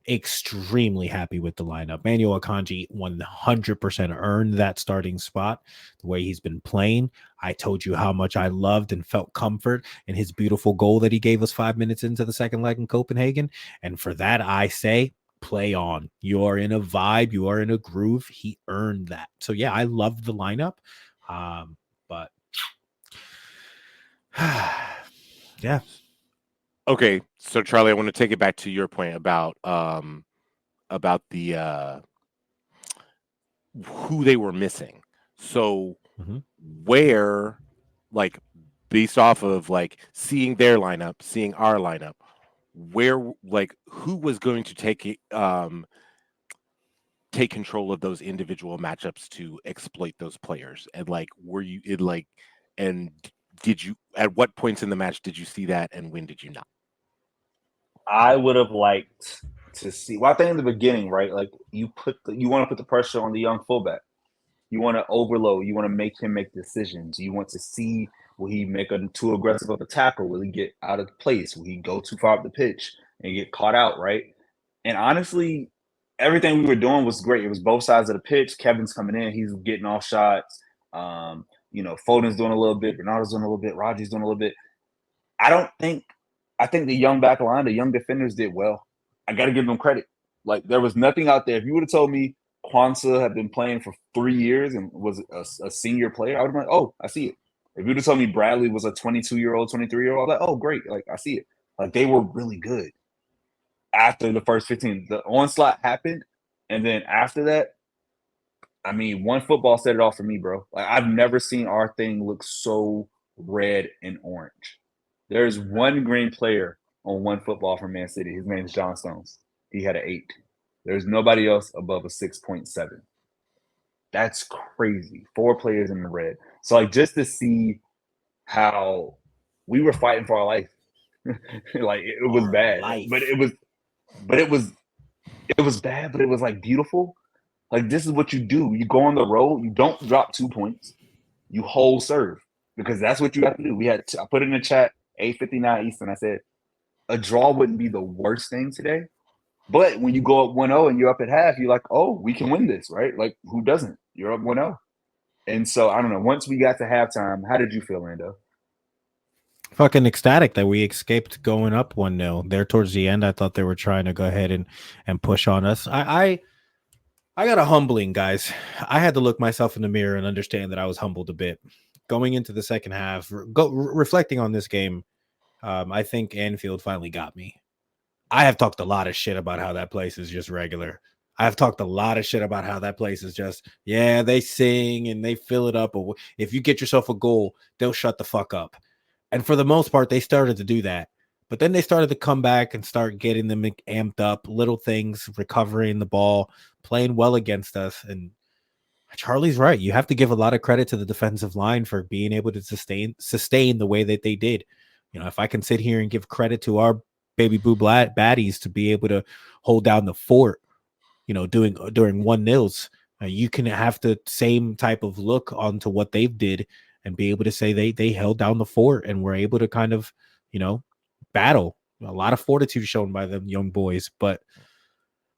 B: Extremely happy with the lineup. Manuel Akanji 100% earned that starting spot the way he's been playing. I told you how much I loved and felt comfort in his beautiful goal that he gave us 5 minutes into the second leg in Copenhagen. And for that, I say, play on. You are in a vibe. You are in a groove. He earned that. So, yeah, I loved the lineup. But, yeah.
C: Okay, so Charlie, I want to take it back to your point about the who they were missing. So where, like, based off of like seeing their lineup, seeing our lineup, where like who was going to take control of those individual matchups to exploit those players, and like were you it like and did you at what points in the match did you see that, and when did you not?
A: I would have liked to see. Well, I think in the beginning, right? Like you want to put the pressure on the young fullback. You want to overload. You want to make him make decisions. You want to see, will he make a too aggressive of a tackle? Will he get out of place? Will he go too far up the pitch and get caught out, right? And honestly, everything we were doing was great. It was both sides of the pitch. Kevin's coming in. He's getting off shots. Foden's doing a little bit. Bernardo's doing a little bit. Rodri's doing a little bit. I think the young back line, the young defenders did well. I got to give them credit. Like, there was nothing out there. If you would have told me Kwanzaa had been playing for 3 years and was a senior player, I would have been like, oh, I see it. If you would have told me Bradley was a 22-year-old, 23-year-old, I was like, oh, great. Like, I see it. Like, they were really good. after the first 15. The onslaught happened, and then after that, I mean, one football set it off for me, bro. Like I've never seen our thing look so red and orange. There's one green player on one football from Man City. His name is John Stones. He had an 8. There's nobody else above a 6.7. That's crazy. 4 players in the red. So like just to see how we were fighting for our life. Like it was bad. But it was bad, but it was like beautiful. Like this is what you do. You go on the road, you don't drop 2 points. You hold serve because that's what you have to do. I put it in the chat 8:59 Eastern. I said a draw wouldn't be the worst thing today. But when you go up 1-0 and you're up at half, you're like, oh, we can win this, right? Like, who doesn't? You're up 1-0. And so, I don't know. Once we got to halftime, how did you feel, Lando?
B: Fucking ecstatic that we escaped going up 1-0. There towards the end, I thought they were trying to go ahead and push on us. I got a humbling, guys. I had to look myself in the mirror and understand that I was humbled a bit. Going into the second half, reflecting on this game, I think Anfield finally got me. I have talked a lot of shit about how that place is just regular. I've talked a lot of shit about how that place is just, yeah, they sing and they fill it up. But if you get yourself a goal, they'll shut the fuck up. And for the most part, they started to do that. But then they started to come back and start getting them amped up, little things, recovering the ball, playing well against us. And Charlie's right. You have to give a lot of credit to the defensive line for being able to sustain the way that they did. You know, if I can sit here and give credit to our baby boo baddies to be able to hold down the fort, you know, during 1-0s, you can have the same type of look onto what they've did and be able to say they held down the fort and were able to kind of, you know, battle. A lot of fortitude shown by them young boys. But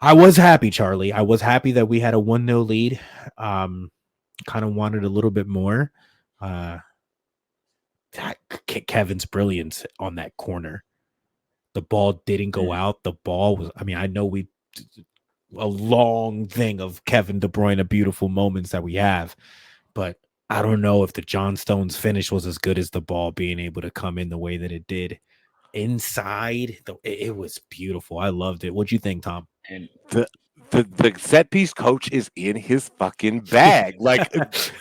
B: I was happy, Charlie. I was happy that we had a 1-0 lead. Kind of wanted a little bit more. Kevin's brilliance on that corner. The ball didn't go out. The ball was, I mean, I know a long thing of Kevin De Bruyne, beautiful moments that we have, but I don't know if the John Stones finish was as good as the ball being able to come in the way that it did. Inside, it was beautiful. I loved it. What'd you think, Tom?
C: And the set piece coach is in his fucking bag. Like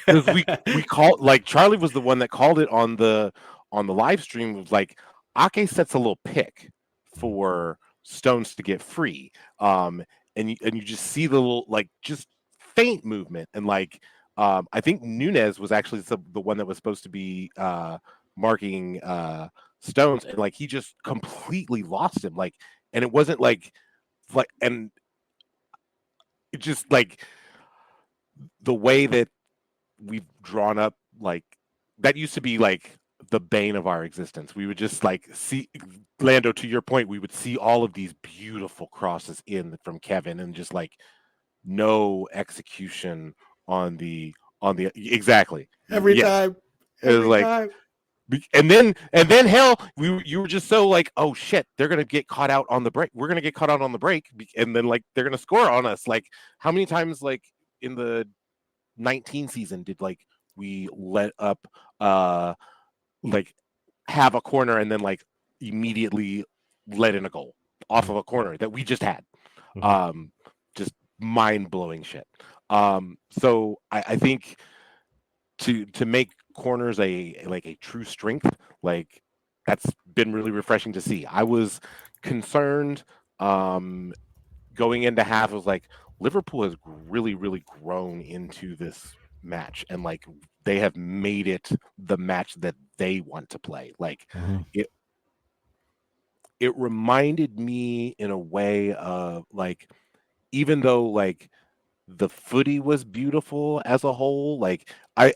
C: we called, like Charlie was the one that called it on the live stream. Was like Ake sets a little pick for Stones to get free. And you just see the little like just faint movement and like I think Nunez was actually the one that was supposed to be marking Stones, and like he just completely lost him. Like, and it wasn't like and it just like the way that we've drawn up, like that used to be like the bane of our existence. We would just like see, Lando, to your point, we would see all of these beautiful crosses in from Kevin and just like no execution on the exactly
B: Every time.
C: It was like time. And then hell, you were just so like, oh shit, they're gonna get caught out on the break. We're gonna get caught out on the break, and then like they're gonna score on us. Like how many times like in the 19 season did like we let up like have a corner and then like immediately let in a goal off of a corner that we just had? Just mind-blowing shit. So I think to make corners a true strength, like that's been really refreshing to see. I was concerned going into half. I was like, Liverpool has really grown into this match, and like they have made it the match that they want to play. Like it reminded me in a way of like, even though like the footy was beautiful as a whole, like I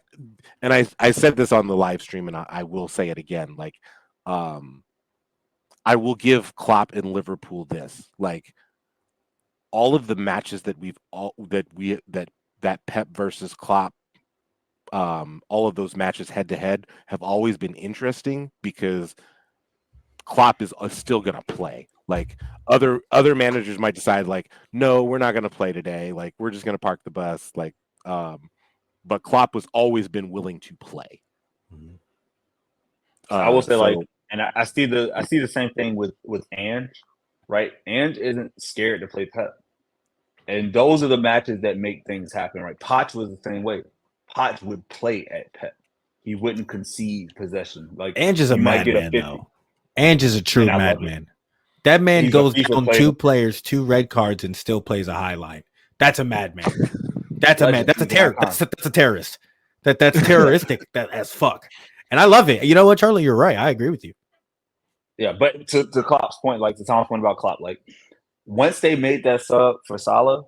C: said this on the live stream, and I will say it again, like I will give Klopp and Liverpool this, like all of the matches that that Pep versus Klopp, all of those matches head to head have always been interesting because Klopp is still going to play. Like other managers might decide like, no, we're not going to play today. Like we're just going to park the bus. Like, but Klopp has always been willing to play.
A: I will say like, and I see the same thing with Ange, right? Ange isn't scared to play Pep. And those are the matches that make things happen, right? Poch was the same way. Poch would play at Pep. He wouldn't concede possession. Like
B: Ange is a
A: you might get a
B: madman,
A: 50.
B: though. Ange is a true
A: And I love it.
B: madman. That man
A: He's a
B: goes
A: FIFA
B: down
A: player.
B: 2 players, 2 red cards, and still plays a high line. That's a madman. That's a man.
A: Legend.
B: That's a
A: He's an
B: terror.
A: icon.
B: That's a terrorist. That's terroristic as fuck. And I love it. You know what, Charlie? You're right. I agree with you.
A: Yeah, but to Klopp's point, like to Tom's point about Klopp, like once they made that sub for Salah,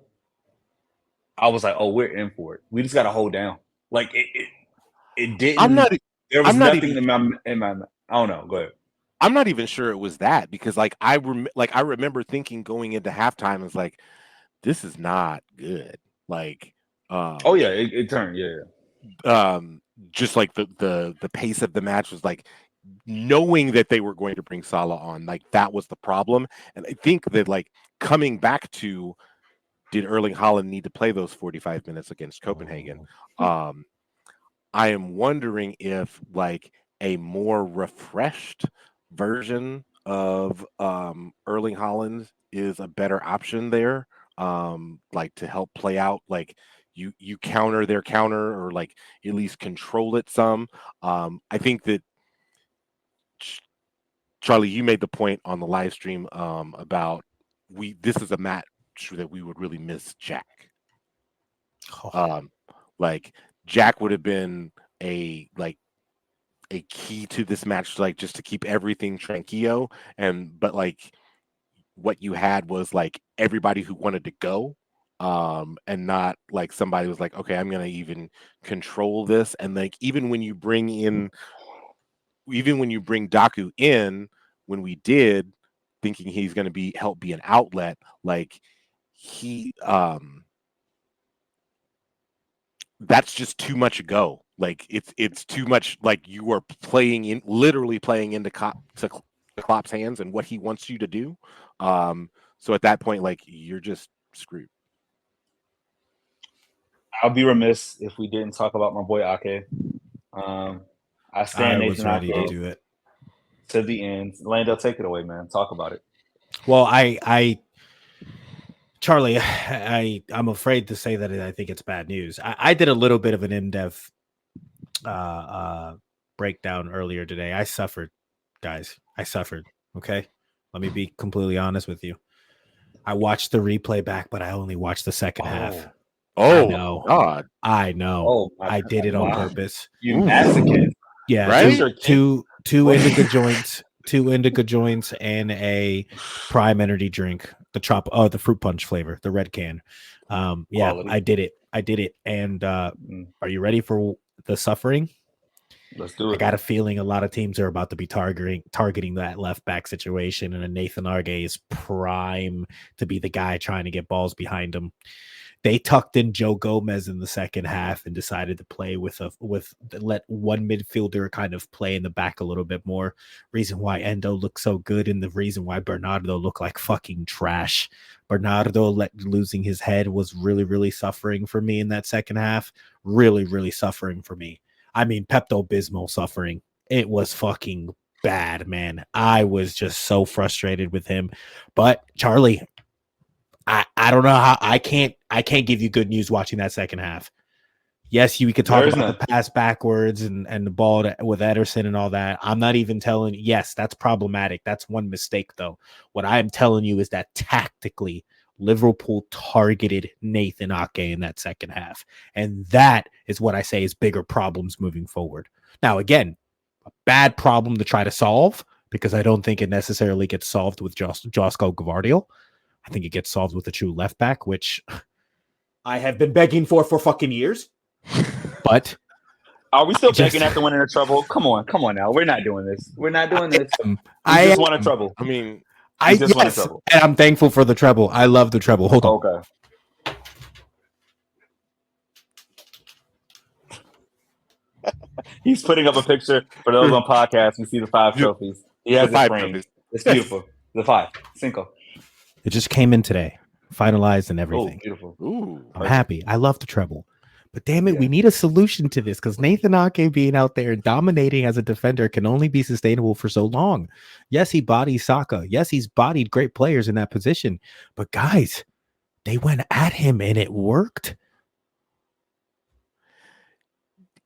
A: I was like, oh, we're in for it. We just got to hold down. Like it didn't. There was nothing in my. I don't know. Go ahead.
C: I'm not even sure it was that because like I remember thinking going into halftime is like, this is not good. Like,
A: oh yeah, it turned. Yeah.
C: Just like the pace of the match was like knowing that they were going to bring Salah on, like that was the problem. And I think that like coming back to, did Erling Haaland need to play those 45 minutes against Copenhagen? I am wondering if like a more refreshed version of Erling Haaland is a better option there, like to help play out like you counter their counter or like at least control it some. I think that Charlie, you made the point on the live stream about this is a match that we would really miss Jack. Like Jack would have been a key to this match, like just to keep everything tranquilo. But like what you had was like everybody who wanted to go, and not like somebody was like, okay, I'm gonna even control this. And like even when you bring Daku in, when we did, thinking he's gonna help be an outlet, like he that's just too much go. Like it's too much. Like you are literally playing into Klopp's hands and what he wants you to do. So at that point, like you're just screwed.
A: I'll be remiss if we didn't talk about my boy Ake. I stand
B: I was
A: Nathan
B: ready
A: Ake
B: to do it
A: to the end. Lando, take it away, man. Talk about it.
B: Well, Charlie, I'm afraid to say that I think it's bad news. I did a little bit of an in-depth breakdown earlier today. I suffered, guys. I suffered. Okay, let me be completely honest with you. I watched the replay back, but I only watched the second half.
C: Oh,
B: I know.
C: God.
B: I know.
A: Oh,
B: I did it on purpose.
A: You masochist.
B: Yeah,
C: right?
B: Two indica joints, 2 indica joints, and a Prime Energy drink. The fruit punch flavor, the red can. Yeah, quality. I did it. And are you ready for the suffering?
A: Let's do it.
B: I got a feeling a lot of teams are about to be targeting that left back situation, and Nathan Ake is prime to be the guy trying to get balls behind him. They tucked in Joe Gomez in the second half and decided to play let one midfielder kind of play in the back a little bit more. Reason why Endo looked so good, and the reason why Bernardo looked like fucking trash. Bernardo losing his head was really, really suffering for me in that second half. Really, really suffering for me. I mean, Pepto-Bismol suffering. It was fucking bad, man. I was just so frustrated with him. But Charlie, I don't know how I can't give you good news watching that second half. Yes, we could talk about the pass backwards and the ball with Ederson and all that. I'm not even telling you. Yes, that's problematic. That's one mistake, though. What I am telling you is that tactically, Liverpool targeted Nathan Ake in that second half. And that is what I say is bigger problems moving forward. Now, again, a bad problem to try to solve, because I don't think it necessarily gets solved with Josko Gvardiol. I think it gets solved with a true left back, which I have been begging for fucking years. But
A: are we still begging after winning a treble? Come on now. We're not doing this. We're not doing this. I just want a treble.
C: I mean,
A: I just want a treble.
B: And I'm thankful for the treble. I love the treble. Hold on.
A: Okay. He's putting up a picture for those on podcast. You see the 5 trophies. He has the 5 trophies. It's beautiful. The 5. Cinco.
B: It just came in today. Finalized and everything.
A: Oh, beautiful.
C: Ooh,
B: I'm happy. I love the treble. But damn it, we need a solution to this because Nathan Ake being out there and dominating as a defender can only be sustainable for so long. Yes, he bodied Saka. Yes, he's bodied great players in that position. But guys, they went at him and it worked.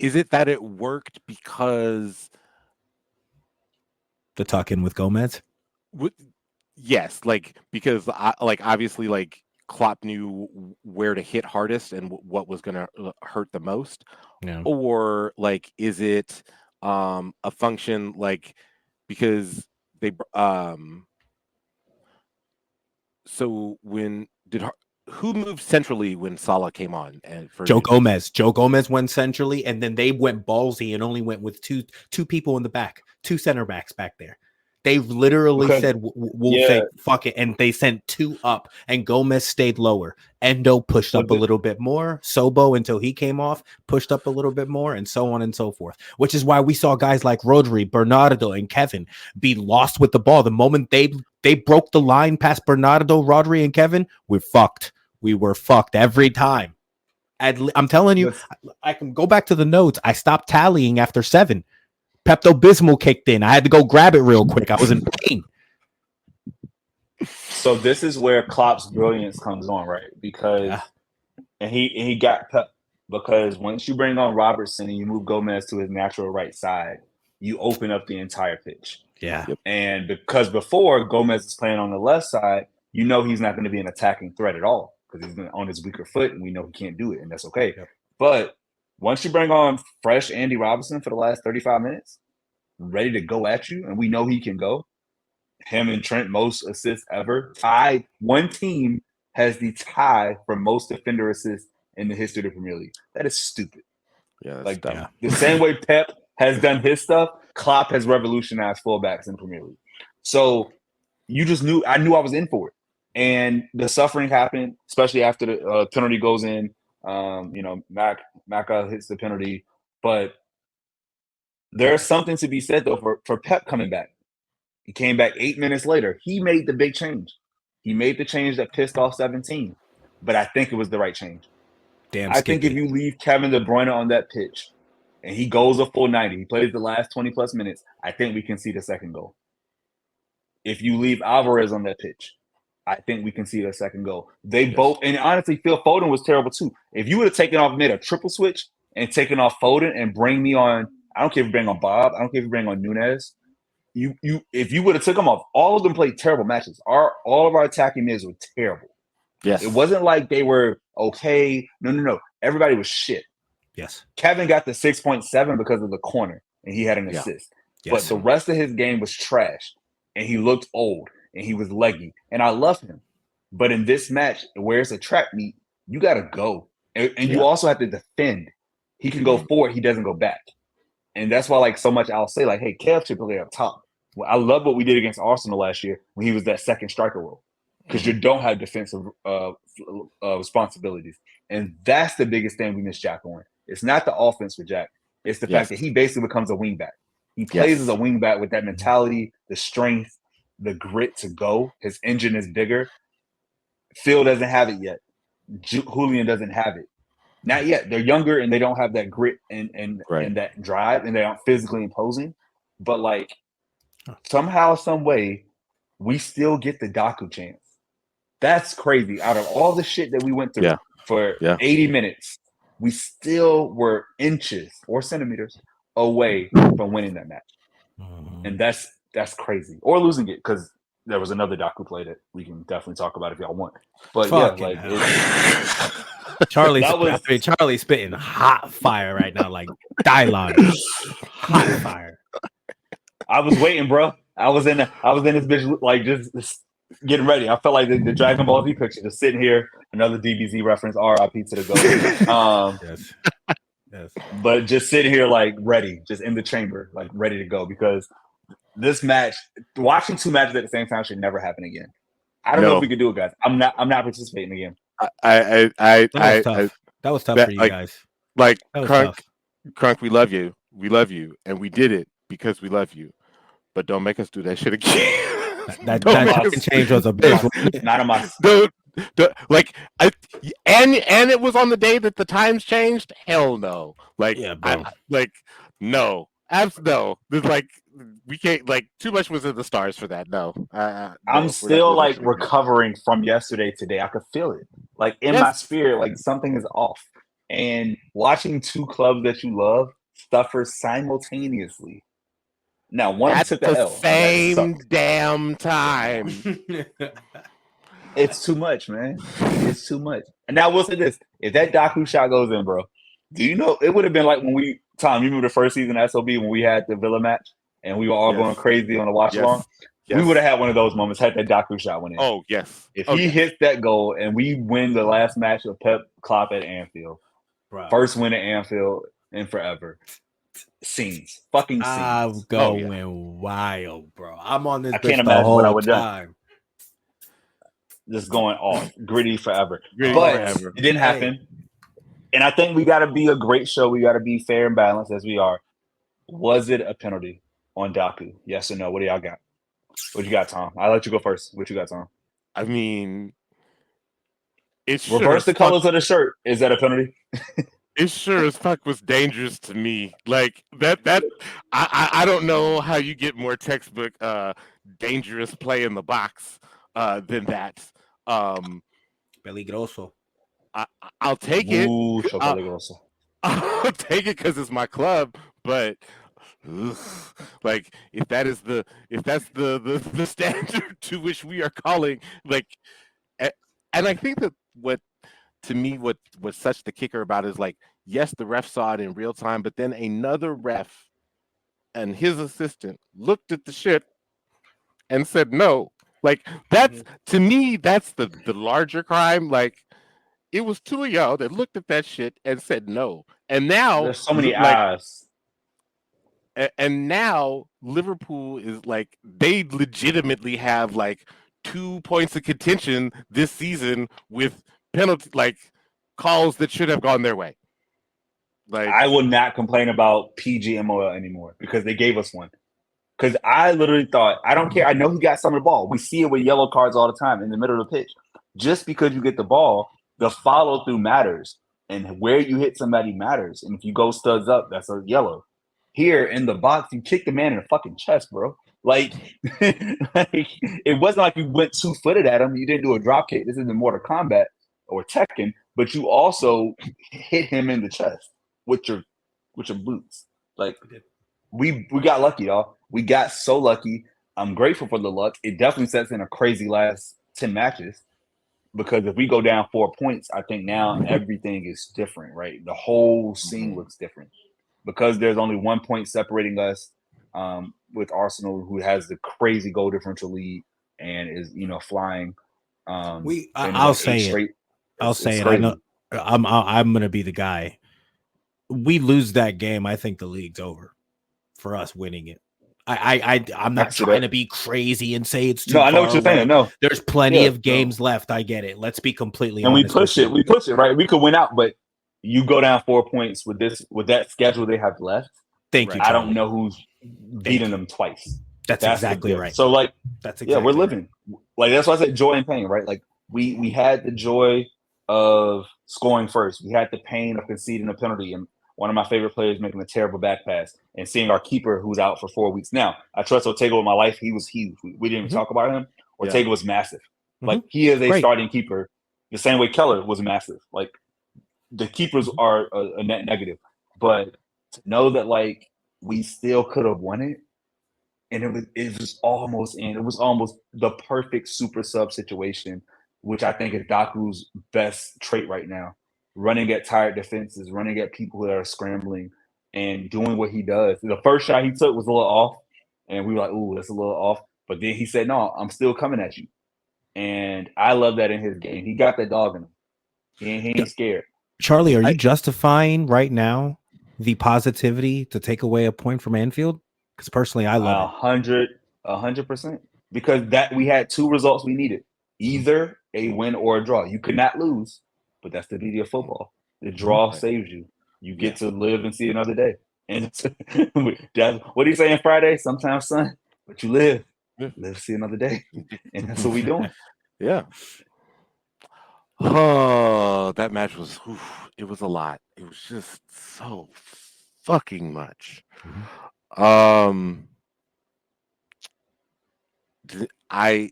C: Is it that it worked because
B: the tuck in with Gomez?
C: Yes, like because obviously like Klopp knew where to hit hardest and what was going to hurt the most.
B: Yeah.
C: Or like is it a function like because they so when did who moved centrally when Salah came on? And for
B: Joe Gomez. Joe Gomez went centrally, and then they went ballsy and only went with two people in the back, two center backs back there. They literally said, we'll say fuck it, and they sent two up, and Gomez stayed lower. Endo pushed up a little bit more. Sobo, until he came off, pushed up a little bit more, and so on and so forth. Which is why we saw guys like Rodri, Bernardo, and Kevin be lost with the ball. The moment they broke the line past Bernardo, Rodri, and Kevin, we're fucked. We were fucked every time. I'm telling you, I can go back to the notes. I stopped tallying after 7. Pepto-Bismol kicked in. I had to go grab it real quick. I was in pain.
A: So this is where Klopp's brilliance comes on, right? Because and he got Pep because once you bring on Robertson and you move Gomez to his natural right side, you open up the entire pitch.
B: Yeah.
A: And because before Gomez is playing on the left side, you know he's not going to be an attacking threat at all because he's on his weaker foot, and we know he can't do it, and that's okay.
B: Yep.
A: But once you bring on fresh Andy Robertson for the last 35 minutes, ready to go at you, and we know he can go. Him and Trent, most assists ever. Tied. One team has the tie for most defender assists in the history of the Premier League. That is stupid.
C: Yeah,
A: like the same way Pep has done his stuff, Klopp has revolutionized fullbacks in the Premier League. So you just knew. I knew I was in for it, and the suffering happened, especially after the penalty goes in. Maka hits the penalty, but there's something to be said though for Pep coming back. He came back 8 minutes later. He made the big change. He made the change that pissed off 17, but I think it was the right change. I think if you leave Kevin De Bruyne on that pitch and he goes a full 90, he plays the last 20 plus minutes, I think we can see the second goal. If you leave Alvarez on that pitch, I think we can see the second goal. They both, and honestly, Phil Foden was terrible too. If you would have made a triple switch and taken off Foden and bring me on, I don't care if you bring on Bob, I don't care if you bring on Nunez. If you would have took them off, all of them played terrible matches. All of our attacking mids were terrible.
B: Yes.
A: It wasn't like they were okay. No. Everybody was shit.
B: Yes.
A: Kevin got the 6.7 because of the corner, and he had an assist.
B: Yes.
A: But the rest of his game was trash, and he looked old, and he was leggy, and I love him. But in this match, where it's a trap meet, you got to go. And you also have to defend. He can go forward. He doesn't go back. And that's why, like, so much I'll say, like, hey, Kev should play up top. Well, I love what we did against Arsenal last year when he was that second striker role because you don't have defensive responsibilities. And that's the biggest thing we miss Jack on. It's not the offense with Jack. It's the fact that he basically becomes a wingback. He plays as a wingback with that mentality, the strength, the grit to go. His engine is bigger. Phil doesn't have it yet. Julian doesn't have it. Not yet. They're younger and they don't have that grit and that drive, and they aren't physically imposing. But like somehow, some way, we still get the Doku chance. That's crazy. Out of all the shit that we went through for 80 minutes, we still were inches or centimeters away from winning that match. And that's crazy. Or losing it, because there was another Doku play that we can definitely talk about if y'all want. But
B: Charlie's spitting hot fire right now, like Dylon. Hot fire. I
A: was waiting, bro. I was in this bitch, like just getting ready. I felt like the Dragon Ball Z picture, just sitting here. Another DBZ reference. RIP to the GOAT. Yes. But just sitting here, like ready, just in the chamber, like ready to go, because this match, watching two matches at the same time, should never happen again. I don't know if we could do it, guys. I'm not participating again.
B: That was tough for you guys.
C: Like Crunk, we love you, and we did it because we love you. But don't make us do that shit again.
B: That change was a bitch.
A: Not on my.
C: And it was on the day that the times changed. Hell no. Like,
B: Yeah, bro.
C: No. No. There's we can't, too much was in the stars for that. No.
A: I'm
C: No,
A: still
C: we're not
A: like
C: doing that.
A: recovering from yesterday today. I could feel it. Like in my spirit, like something is off. And watching two clubs that you love suffer simultaneously. Now one
C: At
A: took
C: the
A: the L. And that
C: same
A: sucked.
C: damn time.
A: It's too much, man. It's too much. And now we'll say this: if that Daku shot goes in, bro, do you know it would have been like when Tom, you remember the first season of SOB when we had the Villa match and we were all going crazy on the watch along? We would have had one of those moments had that Daku shot went in.
C: Oh, yes.
A: If he hits that goal and we win the last match of Pep Klopp at Anfield, first win at Anfield in forever. Scenes. Fucking scenes.
B: I'm going wild, bro. I'm on this
A: I can't
B: bitch the
A: imagine what I
B: whole
A: would
B: time.
A: Just going off. Gritty forever.
C: Gritty
A: but
C: forever.
A: It didn't happen. And I think we got to be a great show. We got to be fair and balanced as we are. Was it a penalty on Daku? Yes or no? What do y'all got? What you got, Tom? I'll let you go first. What you got, Tom?
C: I mean, it's
A: reverse the colors of the shirt. Is that a penalty?
C: It sure as fuck was dangerous to me. Like that I don't know how you get more textbook dangerous play in the box than that.
B: Peligroso.
C: I'll take it.
A: Mucho peligroso.
C: I'll take it because it's my club, but like if that's the standard to which we are calling, like, and I think that what was such the kicker about it is like, yes, the ref saw it in real time, but then another ref and his assistant looked at the shit and said no. Like that's to me, that's the larger crime. Like it was two of y'all that looked at that shit and said no. And now
A: there's so many eyes.
C: And now Liverpool is like, they legitimately have like 2 points of contention this season with penalty calls that should have gone their way. Like
A: I will not complain about PGMOL anymore because they gave us one. Because I literally thought, I don't care. I know he got some of the ball. We see it with yellow cards all the time in the middle of the pitch. Just because you get the ball, the follow through matters, and where you hit somebody matters. And if you go studs up, that's a yellow. Here in the box, you kick the man in the fucking chest, bro. Like it wasn't like you went 2-footed at him. You didn't do a drop kick. This isn't Mortal Kombat or Tekken, but you also hit him in the chest with your boots. Like we got lucky, y'all. We got so lucky. I'm grateful for the luck. It definitely sets in a crazy last 10 matches. Because if we go down 4 points, I think now everything is different, right? The whole scene looks different. Because there's only 1 point separating us with Arsenal, who has the crazy goal differential lead and is, flying.
B: I'll say it. I know I'm gonna be the guy. We lose that game, I think the league's over for us winning it. I'm not trying to be crazy and say it's too
A: I know
B: far
A: what you're
B: away.
A: saying. No,
B: there's plenty of games left. I get it. Let's be completely
A: honest.
B: And
A: we push it, right? We could win out, but you go down 4 points with that schedule they have left.
B: Thank you,
A: I don't know who's beating them twice.
B: That's exactly right.
A: So
B: that's exactly
A: we're living. Like that's why I said joy and pain, right? Like we had the joy of scoring first. We had the pain of conceding a penalty and one of my favorite players making a terrible back pass and seeing our keeper who's out for 4 weeks. Now, I trust Ortega with my life. He was huge. We didn't even talk about him. Ortega was massive. Like he is a starting keeper the same way Keller was massive. Like the keepers are a net negative. But to know that like we still could have won it, and it was almost in. It was almost the perfect super sub situation, which I think is Daku's best trait right now. Running at tired defenses, running at people that are scrambling, and doing what he does. The first shot he took was a little off, and we were like, "Ooh, that's a little off." But then he said, "No, I'm still coming at you," and I love that in his game. He got that dog in him. He ain't scared.
B: Charlie, are you justifying right now the positivity to take away a point from Anfield? Because personally, I love
A: it. 100%. Because that we had two results we needed: either a win or a draw. You could not lose. But that's the beauty of football. The draw saves you. You get to live and see another day. And what are you saying Friday? Sometimes, son, but you live to see another day. And that's what we're doing.
C: Yeah. Oh, that match was, it was a lot. It was just so fucking much. I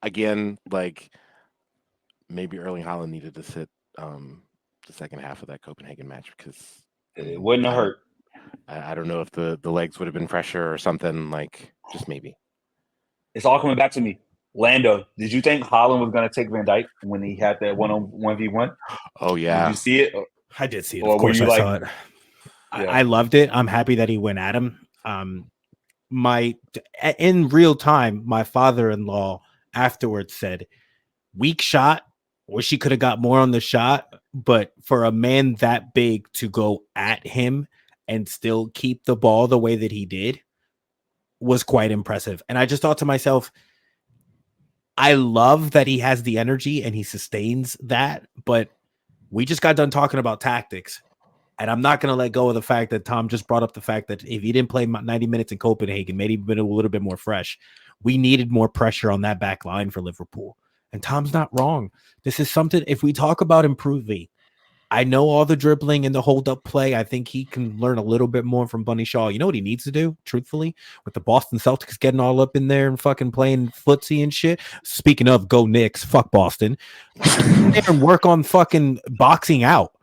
C: again, like, maybe Erling Haaland needed to sit the second half of that Copenhagen match because
A: It wouldn't have hurt.
C: I don't know if the legs would have been fresher or something, like, just maybe.
A: It's all coming back to me. Lando, did you think Haaland was going to take Van Dijk when he had that 1v1?
C: Oh yeah,
A: Did you see it?
B: I did see it.
A: Or
B: Of course,
A: were you
B: I saw it.
A: Yeah.
B: I loved it. I'm happy that he went at him. In real time, my father-in-law afterwards said, "Weak shot. Wish he could have got more on the shot, but for a man that big to go at him and still keep the ball the way that he did was quite impressive." And I just thought to myself, I love that he has the energy and he sustains that, but we just got done talking about tactics. And I'm not going to let go of the fact that Tom just brought up the fact that if he didn't play 90 minutes in Copenhagen, maybe been a little bit more fresh. We needed more pressure on that back line for Liverpool. And Tom's not wrong. This is something, if we talk about improving, I know all the dribbling and the hold-up play. I think he can learn a little bit more from Bunny Shaw. You know what he needs to do, truthfully, with the Boston Celtics getting all up in there and fucking playing footsie and shit. Speaking of, go Knicks, fuck Boston. Get in there and work on fucking boxing out.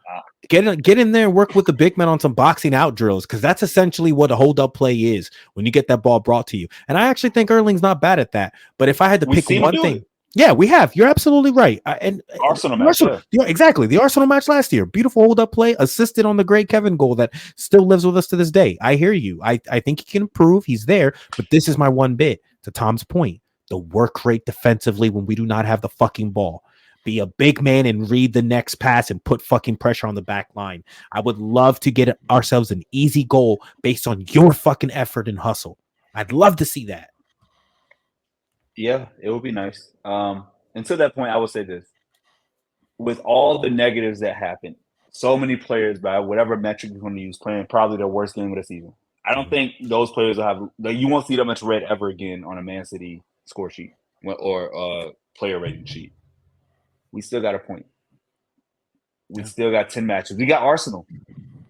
B: Get in there and work with the big men on some boxing out drills, because that's essentially what a hold-up play is when you get that ball brought to you. And I actually think Erling's not bad at that. But if I had to pick one thing... Yeah, we have. You're absolutely right. And
A: Arsenal match.
B: Yeah, exactly. The Arsenal match last year. Beautiful hold-up play, assisted on the great Kevin goal that still lives with us to this day. I hear you. I think he can improve. He's there. But this is my one bit. To Tom's point, the work rate defensively when we do not have the fucking ball. Be a big man and read the next pass and put fucking pressure on the back line. I would love to get ourselves an easy goal based on your fucking effort and hustle. I'd love to see that.
A: Yeah, it would be nice. And to that point, I would say this. With all the negatives that happen, so many players, by whatever metric you're going to use, playing probably their worst game of the season. I don't think those players will have, like, you won't see that much red ever again on a Man City score sheet or player rating sheet. We still got a point. We still got 10 matches. We got Arsenal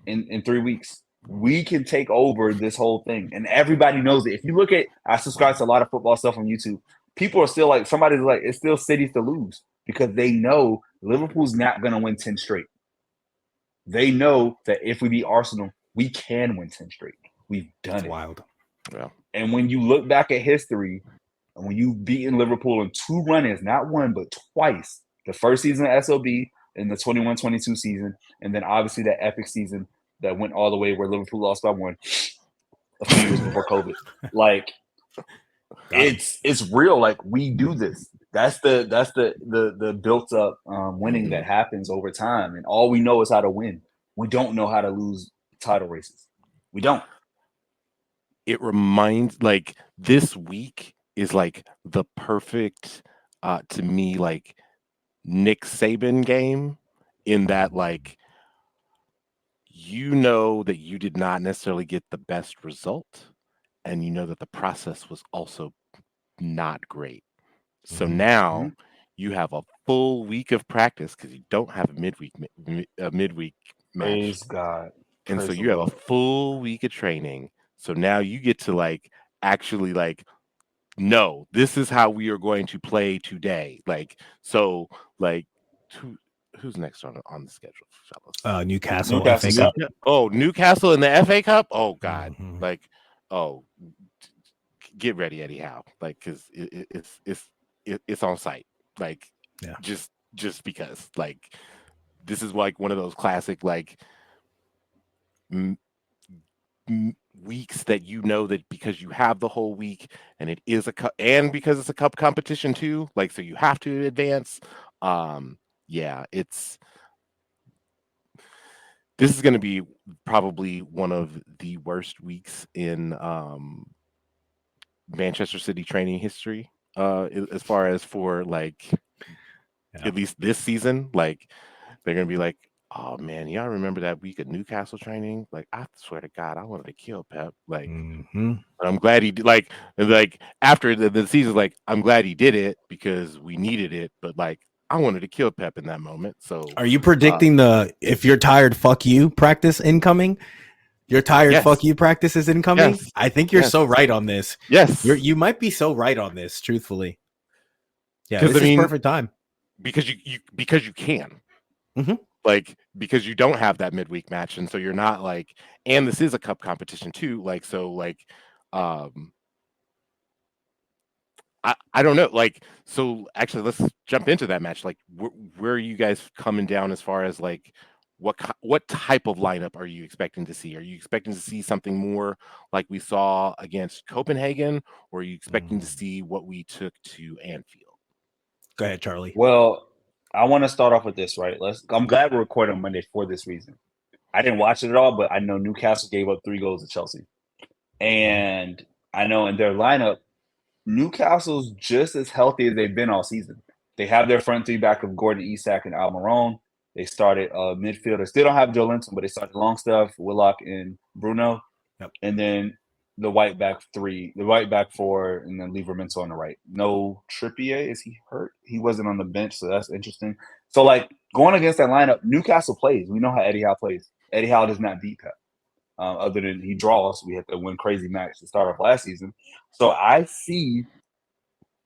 A: in 3 weeks. We can take over this whole thing. And everybody knows it. If you look at, I subscribe to a lot of football stuff on YouTube. People are still like, somebody's like, it's still cities to lose, because they know Liverpool's not going to win 10 straight. They know that if we beat Arsenal, we can win 10 straight. We've done it.
B: Wild.
C: Yeah.
A: And when you look back at history, and when you've beaten Liverpool in 2 run-ins, not one, but twice, the first season of SLB in the 21-22 season, and then obviously that epic season that went all the way where Liverpool lost by 1 a few years before COVID. Like, it's real. Like, we do this. That's the built up winning that happens over time, and all we know is how to win. We don't know how to lose title races. We don't.
C: It reminds, like, this week is like the perfect to me, like, Nick Saban game, in that, like, you know that you did not necessarily get the best result, and you know that the process was also not great. So now you have a full week of practice, because you don't have a midweek match.
A: Praise God.
C: And so you have a full week of training. So now you get to, like, actually, like, no, this is how we are going to play today. Like, so, like, who's next on the schedule, fellas?
B: Newcastle FA Cup.
C: Oh, Newcastle in the FA Cup. Oh God, like, oh, get ready, Eddie Howe, like, because it's on site, like, just because, like, this is like one of those classic, like, weeks that you know that because you have the whole week, and it is a cup, and because it's a cup competition too, like, so you have to advance. Yeah, this is going to be probably one of the worst weeks in Manchester City training history, as far as for, like, at least this season. Like, they're going to be like, oh man, y'all remember that week of Newcastle training? Like, I swear to God, I wanted to kill Pep. Like, but I'm glad he did. Like after the season, like, I'm glad he did it because we needed it. But, like, I wanted to kill Pep in that moment. So
B: Are you predicting the if you're tired, fuck you practice incoming? You're tired,
C: yes.
B: fuck you practice is incoming?
C: Yes.
B: I think you're so right on this.
C: Yes.
B: You might be so right on this, truthfully. Yeah, this
C: I mean,
B: is perfect time.
C: Because you can.
B: Mhm.
C: Like, because you don't have that midweek match, and so you're not like, and this is a cup competition too. Like, so like, I don't know. Like, so actually, let's jump into that match. Like, where are you guys coming down as far as like what type of lineup are you expecting to see? Are you expecting to see something more like we saw against Copenhagen, or are you expecting to see what we took to Anfield?
B: Go ahead, Charlie.
A: Well, I want to start off with this, right? I'm glad we're recording on Monday for this reason. I didn't watch it at all, but I know Newcastle gave up 3 goals to Chelsea. And I know in their lineup, Newcastle's just as healthy as they've been all season. They have their front three back of Gordon, Isak, and Almiron. They started midfield. They still don't have Joe Linton, but they started Longstaff, Willock, and Bruno.
B: Yep.
A: And then the white back 4, and then Liverpool on the right. No Trippier. Is he hurt? He wasn't on the bench, so that's interesting. So, like, going against that lineup, Newcastle plays. We know how Eddie Howe plays. Eddie Howe does not beat Pep. Other than he draws, we had to win crazy match to start off last season. So I see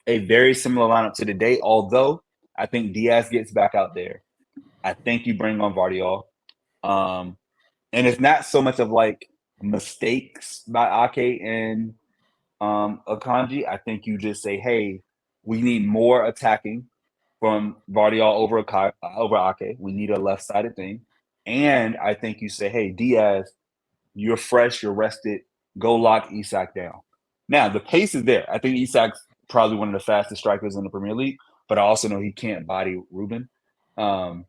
A: a very similar lineup to today, although I think Diaz gets back out there. I think you bring on Vardiol. And it's not so much of like mistakes by Ake and Akanji. I think you just say, hey, we need more attacking from Vardiol over Ake. We need a left-sided thing. And I think you say, hey, Diaz, you're fresh, you're rested, go lock Isak down. Now, the pace is there. I think Isak's probably one of the fastest strikers in the Premier League, but I also know he can't body Ruben. And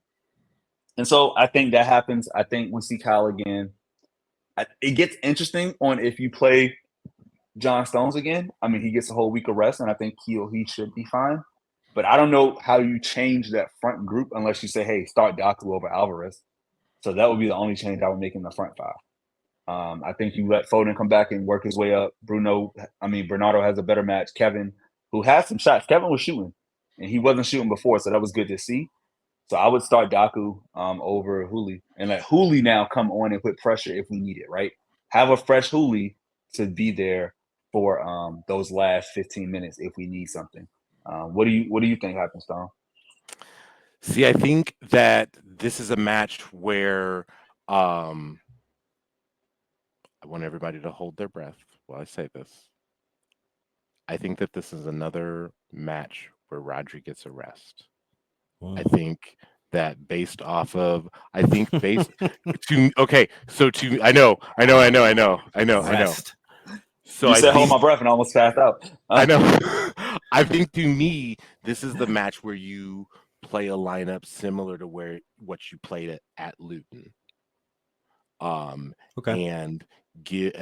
A: so I think that happens. I think we see Kyle again. It gets interesting on if you play John Stones again. I mean, he gets a whole week of rest, and I think he should be fine. But I don't know how you change that front group unless you say, hey, start Doku over Alvarez. So that would be the only change I would make in the front 5. I think you let Foden come back and work his way up. Bernardo has a better match. Kevin, who has some shots. Kevin was shooting, and he wasn't shooting before, so that was good to see. So I would start Doku over Hooley and let Hooley now come on and put pressure if we need it, right? Have a fresh Hooley to be there for those last 15 minutes if we need something. What do you think happens, Tom?
C: See, I think that this is a match where I want everybody to hold their breath while I say this. I think that this is another match where Rodri gets a rest. I think that based off of, I know. So
A: you said hold my breath and I almost passed out.
C: I know. I think to me, this is the match where you play a lineup similar to what you played at Luton.
B: Okay.
C: And give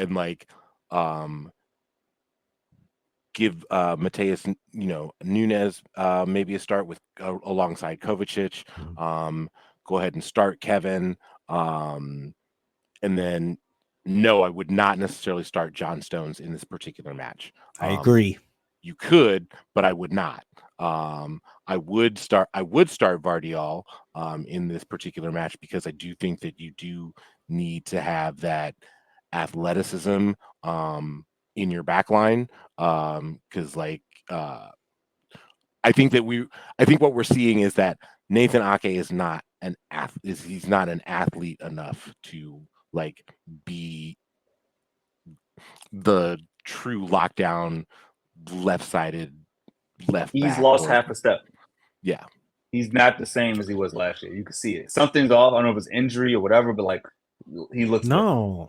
C: Mateus, Nunes maybe a start with alongside Kovacic. Go ahead and start Kevin, and then no, I would not necessarily start John Stones in this particular match.
B: I agree.
C: You could, but I would not. I would start Vardiol in this particular match because I do think that you do need to have that athleticism in your back line, because I think what we're seeing is that Nathan Ake is not an he's not an athlete enough to be the true lockdown left-sided left.
A: He's lost half a step.
C: Yeah.
A: He's not the same as he was last year. You can see it. Something's off. I don't know if it's injury or whatever, but he looks
B: No.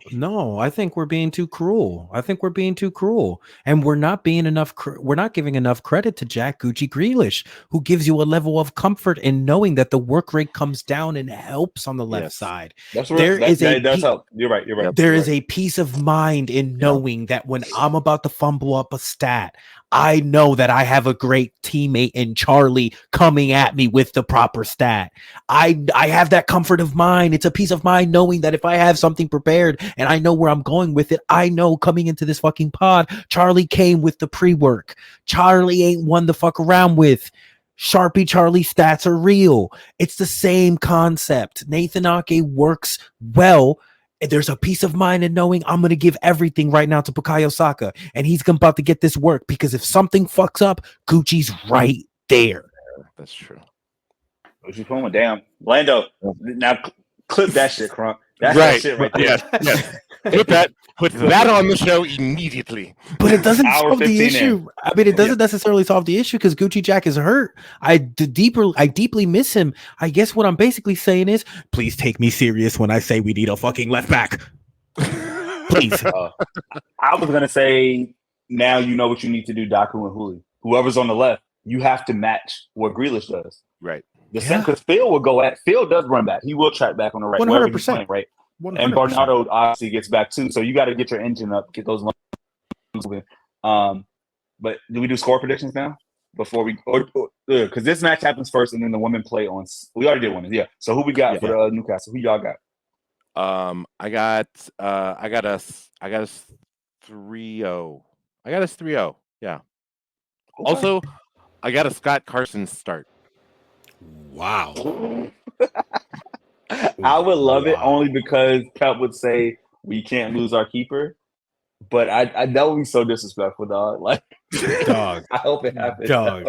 B: I think we're being too cruel. And we're not being we're not giving enough credit to Jack Gucci Grealish, who gives you a level of comfort in knowing that the work rate comes down and helps on the left side.
A: That's right. That does help. You're right.
B: There is a peace of mind in knowing that when I'm about to fumble up a stat, I know that I have a great teammate in Charlie coming at me with the proper stat. I have that comfort of mind. It's a peace of mind knowing that if I have something prepared and I know where I'm going with it, I know coming into this fucking pod, Charlie came with the pre-work. Charlie ain't one to fuck around with. Sharpie Charlie stats are real. It's the same concept. Nathan Ake works well. There's a peace of mind in knowing I'm going to give everything right now to Bukayo Saka, and he's about to get this work because if something fucks up, Gucci's right there.
C: That's true.
A: What you pulling? Damn, Lando. Now clip that shit, Crunk. That's
C: Right.
A: that shit right there.
C: Yes. Put that on the show immediately.
B: But it doesn't
A: Hour
B: solve the
A: 15
B: issue.
A: in.
B: I mean, it doesn't necessarily solve the issue because Gucci Jack is hurt. I deeply miss him. I guess what I'm basically saying is, please take me serious when I say we need a fucking left back. Please.
A: I was gonna say now you know what you need to do, Daku and Hooli. Whoever's on the left, you have to match what Grealish does.
C: Right.
A: The same because Phil does run back. He will track back on the right.
B: 100%.
A: Right.
B: 100%.
A: And Bernardo obviously gets back too. So you got to get your engine up, get those lungs moving. But do we do score predictions now before we? Because this match happens first, and then the women play on. We already did women, yeah. So who we got for Newcastle? Who y'all got?
C: I got us 3-0. I got us 3-0. Yeah.
A: Okay.
C: Also, I got a Scott Carson start.
B: Wow.
A: I would love it only because Pep would say we can't lose our keeper. But I that would be so disrespectful, dog. Like,
B: Dog.
A: I hope it happens.
B: Dog.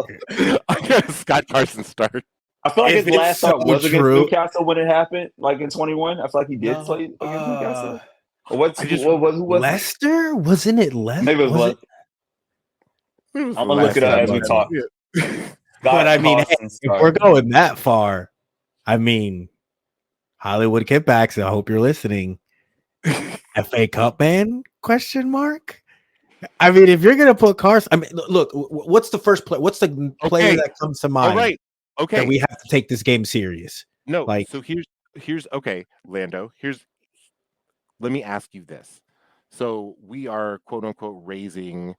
C: I got a Scott Carson start.
A: I feel like
B: If
A: his
B: it's
A: last start
B: so
A: was against
B: true-
A: Newcastle when it happened, like in 21. I feel like he did play against Newcastle. Who was
B: Leicester? Wasn't it Leicester?
A: Maybe it was Leicester. I'm gonna look it up as we talk.
B: But I mean, hey, if we're going that far, I mean, Hollywood kickbacks. I hope you're listening. FA Cup man? Question mark. I mean, if you're gonna put Carson, I mean, look, what's the first play? What's the player that comes to mind?
C: All right. Okay.
B: That we have to take this game serious.
C: No.
B: Like,
C: So here's okay, Lando. Let me ask you this. So we are quote unquote raising.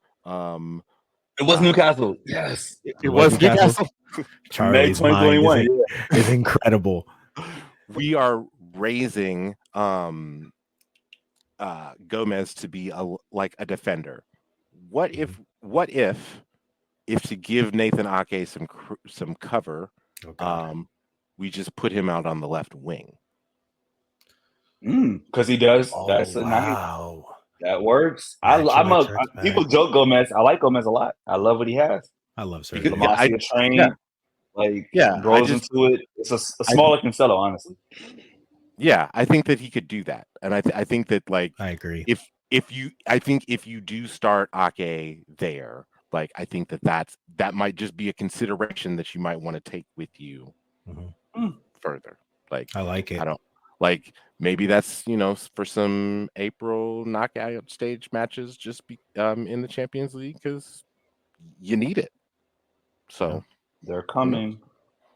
A: It was Newcastle. Yes,
C: it was Newcastle.
B: Charlie's
A: May 2021
B: is incredible.
C: We are raising Gomez to be like a defender. What if to give Nathan Ake some cover, we just put him out on the left wing?
A: Because he does. That's
B: wow.
A: That works. People joke Gomez. I like Gomez a lot. I love what he has.
B: I love Sergio.
A: Grows into it. It's a smaller Cancelo, honestly.
C: Yeah, I think that he could do that, and I think that I
B: agree.
C: If you do start Ake there, I think that might just be a consideration that you might want to take with you further.
B: I like it.
C: I don't maybe that's for some April knockout stage matches, just be in the Champions League because you need it. So
A: they're coming.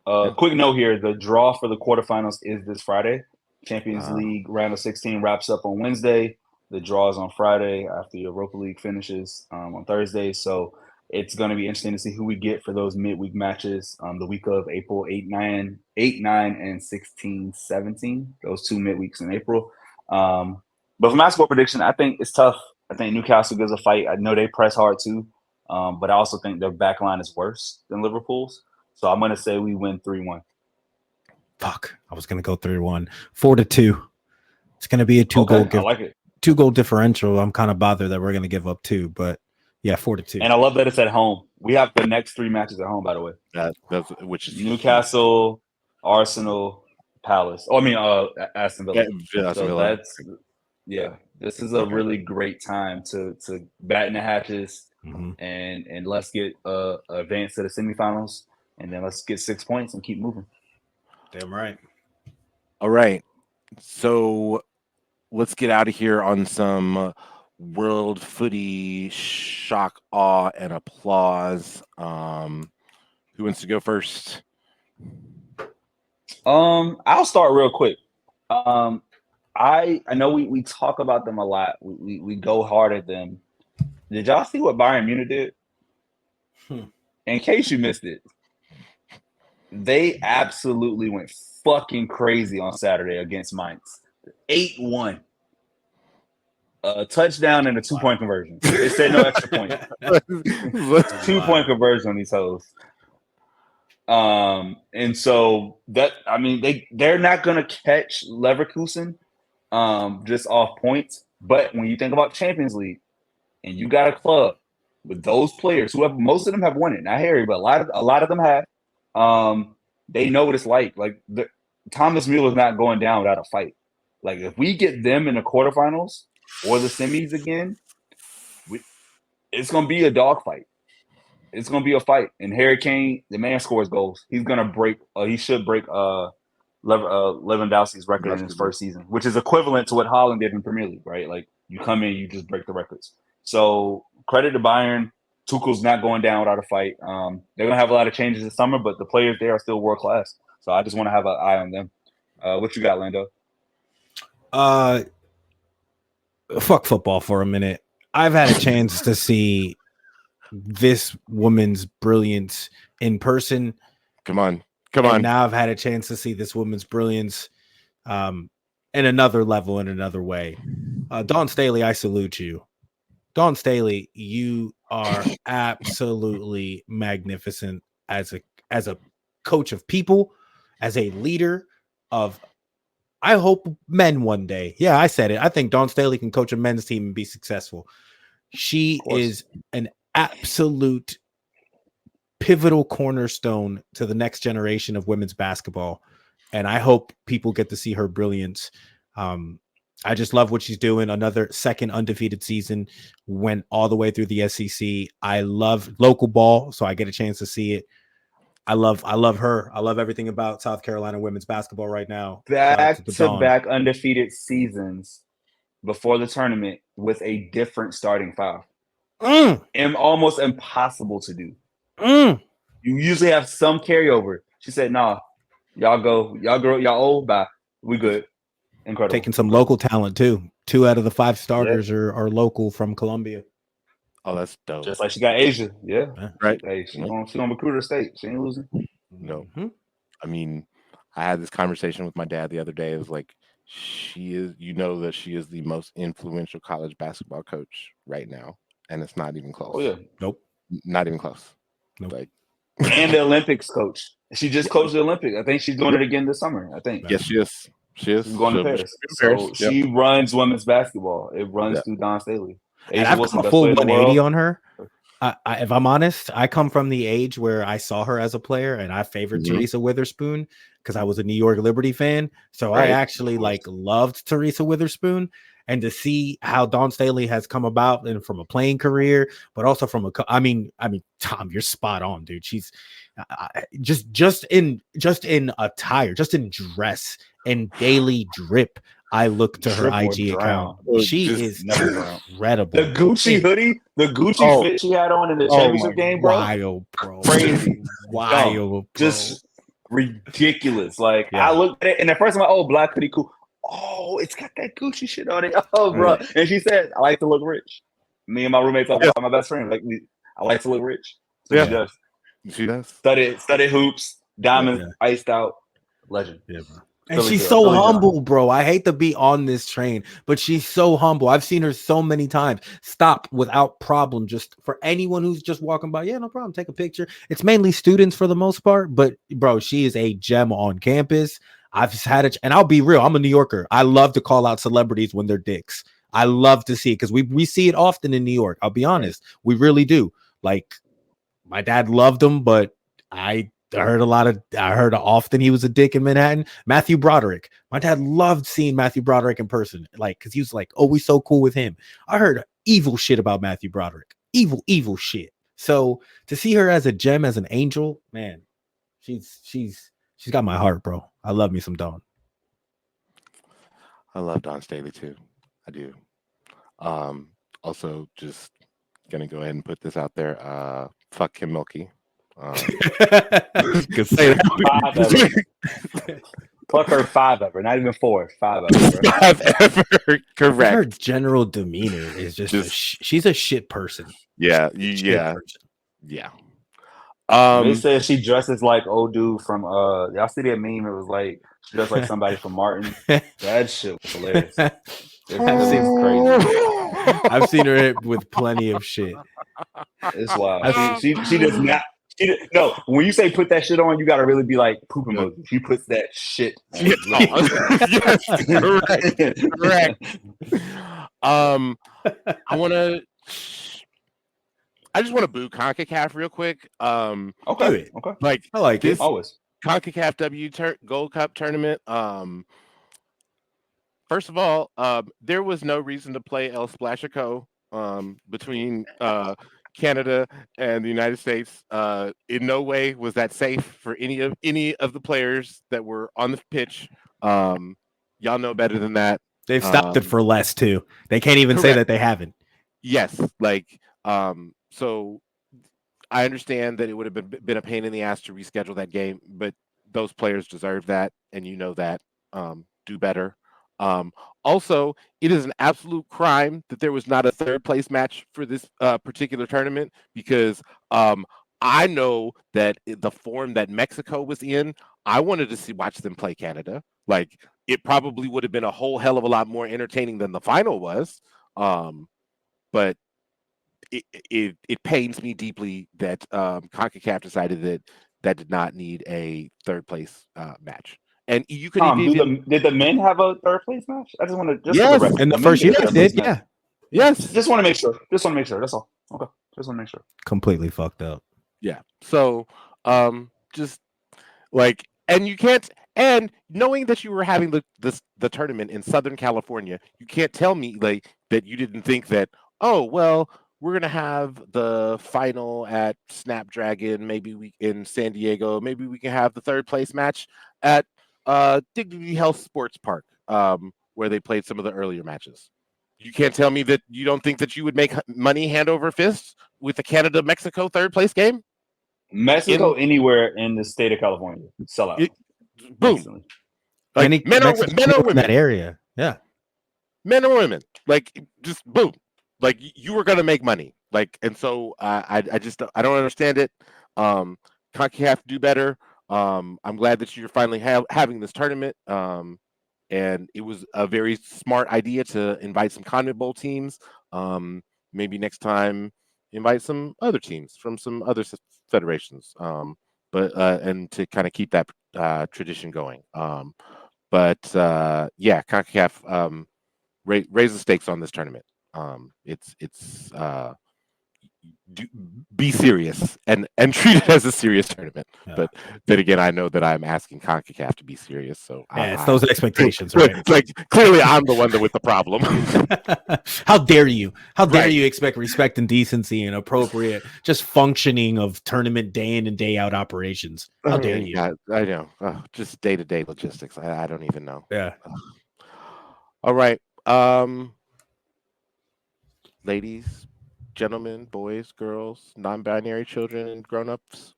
A: Quick note here: the draw for the quarterfinals is this Friday. Champions League round of 16 wraps up on Wednesday. The draw is on Friday after Europa League finishes on Thursday. So it's going to be interesting to see who we get for those midweek matches the week of April 8, 9, and 16, 17. Those two midweeks in April. But for my score prediction, I think it's tough. I think Newcastle gives a fight. I know they press hard too. But I also think their back line is worse than Liverpool's. So I'm going to say we win 3-1.
B: Fuck. I was going to go 3-1. 4-2. It's going to be a two-goal differential. I'm kind of bothered that we're going to give up 2, but yeah, 4-2.
A: And I love that it's at home. We have the next 3 matches at home, by the way.
C: Which is
A: Newcastle, Arsenal, Palace. Aston Villa. This is a really great time to batten the hatches and let's get advance to the semifinals, and then let's get 6 points and keep moving.
B: Damn right.
C: All right. So let's get out of here on some world footy shock, awe, and applause. Who wants to go first?
A: I'll start real quick. I know we talk about them a lot. We go hard at them. Did y'all see what Bayern Munich did? In case you missed it, they absolutely went fucking crazy on Saturday against Mainz. 8-1. A touchdown and a 2-point conversion. They said no extra point. 2-point conversion on these hoes. And so they're not gonna catch Leverkusen just off points. But when you think about Champions League and you got a club with those players who have most of them have won it, not Harry, but a lot of them have, they know what it's like. Like Thomas Mueller's not going down without a fight. Like if we get them in the quarterfinals or the semis again, it's gonna be a dogfight. It's gonna be a fight. And Harry Kane, the man scores goals. He's gonna break. He should break Lewandowski's record in his first season, which is equivalent to what Haaland did in Premier League, right? Like you come in, you just break the records. So credit to Bayern. Tuchel's not going down without a fight. They're gonna have a lot of changes this summer, but the players there are still world class. So I just want to have an eye on them. What you got, Lando?
B: Fuck football for a minute. I've had a chance to see this woman's brilliance in person.
C: Come on.
B: Now I've had a chance to see this woman's brilliance in another level, in another way. Dawn Staley, I salute you. Dawn Staley, you are absolutely magnificent as a coach of people, as a leader of, I hope, men one day. Yeah, I said it. I think Dawn Staley can coach a men's team and be successful. She is an absolute pivotal cornerstone to the next generation of women's basketball. And I hope people get to see her brilliance. I just love what she's doing. Another second undefeated season, went all the way through the SEC. I love local ball, so I get a chance to see it. I love her. I love everything about South Carolina women's basketball right now.
A: Back-to-back undefeated seasons before the tournament with a different starting five. And almost impossible to do. You usually have some carryover. She said, "Nah, y'all go, y'all old, bye. We good." Incredible.
B: Taking some local talent too. 2 out of the 5 starters are local from Columbia.
C: Oh, that's dope.
A: Just like she got Asia. Yeah.
C: Right.
A: Hey, she's gonna recruit her state. She ain't losing.
C: No. I mean, I had this conversation with my dad the other day. It was like, she is the most influential college basketball coach right now. And it's not even close.
A: Oh yeah.
B: Nope.
C: Not even close.
B: Nope.
C: Like,
A: and the Olympics coach. She just coached the Olympics. I think she's doing it again this summer. I think.
C: Yes, she is. She's
A: going to Paris. So she runs women's basketball. It runs through Dawn Staley.
B: And I've come a full 180 on her. If I'm honest, I come from the age where I saw her as a player and I favored Teresa Witherspoon because I was a New York Liberty fan. So I actually loved Teresa Witherspoon. And to see how Dawn Staley has come about and from a playing career, but also from I mean, Tom, you're spot on, dude. She's just in attire, just in dress and daily drip. I look to her IG account. She is incredible.
A: The Gucci hoodie, the Gucci fit she had on in the championship game, bro.
B: Wild, bro.
A: Crazy.
B: Wild, bro.
A: Just ridiculous. Like, I looked at it, and at first I'm like, oh, black hoodie, cool. Oh, it's got that Gucci shit on it. Oh, bro. And she said, I like to look rich. Me and my roommates are my best friend. Like, I like to look rich. So
C: she does.
A: Studded hoops, diamonds, iced out. Legend.
B: Yeah, bro. And she's so humble, bro. I hate to be on this train, but she's so humble. I've seen her so many times stop without problem. Just for anyone who's just walking by, yeah, no problem. Take a picture. It's mainly students for the most part, but bro, she is a gem on campus. I've had it, and I'll be real. I'm a New Yorker. I love to call out celebrities when they're dicks. I love to see it because we see it often in New York. I'll be honest, we really do. Like, my dad loved him, but I heard often he was a dick in Manhattan. Matthew Broderick. My dad loved seeing Matthew Broderick in person, like, because he was like, oh, we so cool with him. I heard evil shit about Matthew Broderick. Evil shit. So to see her as a gem, as an angel, man, she's got my heart, bro. I love me some Dawn.
C: I love Dawn Staley too. I do. Also, just gonna go ahead and put this out there. Fuck Kim Mulkey.
B: Could say that.
A: Fuck her 5 ever, not even 4. 5 ever.
C: 5 ever. Correct.
B: Her general demeanor is just she's a shit person.
C: Yeah.
A: They said she dresses like old dude from y'all see that meme? It was like she dressed like somebody from Martin. That shit was hilarious. It's crazy.
B: I've seen her with plenty of shit.
A: It's wild. She does not. No, when you say put that shit on, you gotta really be like poop emoji. She puts that shit on.
C: Yes, correct. I just want to boo CONCACAF real quick.
A: Okay.
C: Like
B: I like
C: this
B: it.
A: Always.
C: CONCACAF Gold Cup tournament. First of all, there was no reason to play El Splashico between Canada and the United States. In no way was that safe for any of the players that were on the pitch. Y'all know better than that.
B: They've stopped it for less too. They can't even say that they haven't.
C: Yes, like so I understand that it would have been a pain in the ass to reschedule that game, but those players deserve that, and you know that. Do better. Also, it is an absolute crime that there was not a third place match for this particular tournament because I know that the form that Mexico was in, I wanted to watch them play Canada. Like it probably would have been a whole hell of a lot more entertaining than the final was. But it pains me deeply that CONCACAF decided that did not need a third place match. And you could
A: did the men have a third place match? I just want to
C: yes,
A: for the record.
B: In the first year they did, yeah.
C: Yes.
A: Just want to make sure. That's all. Okay. Just want to make sure.
B: Completely fucked up.
C: Yeah. So just like, and you can't, and knowing that you were having the tournament in Southern California, you can't tell me like that you didn't think that, oh well, we're gonna have the final at Snapdragon, maybe we in San Diego, maybe we can have the third place match at Dignity Health Sports Park, where they played some of the earlier matches. You can't tell me that you don't think that you would make money hand over fist with the Canada-Mexico third place game?
A: Mexico anywhere in the state of California. Sell out.
C: Boom. Like men or women
B: in that area. Yeah.
C: Men or women. Like just boom. Like you were gonna make money. Like, and so I don't understand it. CONCACAF do better. I'm glad that you're finally having this tournament. And it was a very smart idea to invite some CONMEBOL teams. Maybe next time invite some other teams from some other federations. But and to kind of keep that tradition going. But yeah, CONCACAF raise the stakes on this tournament. Be serious and treat it as a serious tournament. Yeah. But then again, I know that I'm asking CONCACAF to be serious. So
B: yeah, it's those expectations, right?
C: Like clearly, I'm the one with the problem.
B: How dare you? How dare you expect respect and decency and appropriate just functioning of tournament day in and day out operations? How dare you?
C: Yeah, I know. Just day-to-day logistics. I don't even know.
B: Yeah.
C: All right. Ladies, gentlemen, boys, girls, non-binary children, and grown-ups,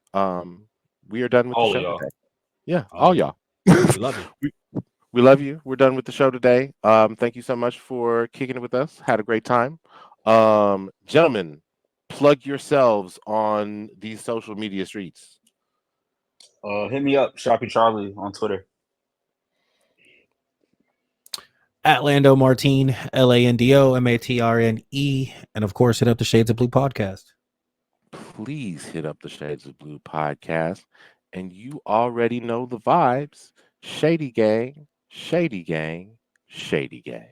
C: we are done with
A: all
C: the show
A: y'all.
C: today. Yeah, all y'all.
B: We love you.
C: We love you. We're done with the show today. Thank you so much for kicking it with us. Had a great time. Gentlemen, plug yourselves on these social media streets.
A: Hit me up, Sharpie Charlie on Twitter.
B: At Lando Martine, LandoMatrne, and of course, hit up the Shades of Blue podcast.
C: Please hit up the Shades of Blue podcast, and you already know the vibes. Shady gang, shady gang, shady gang.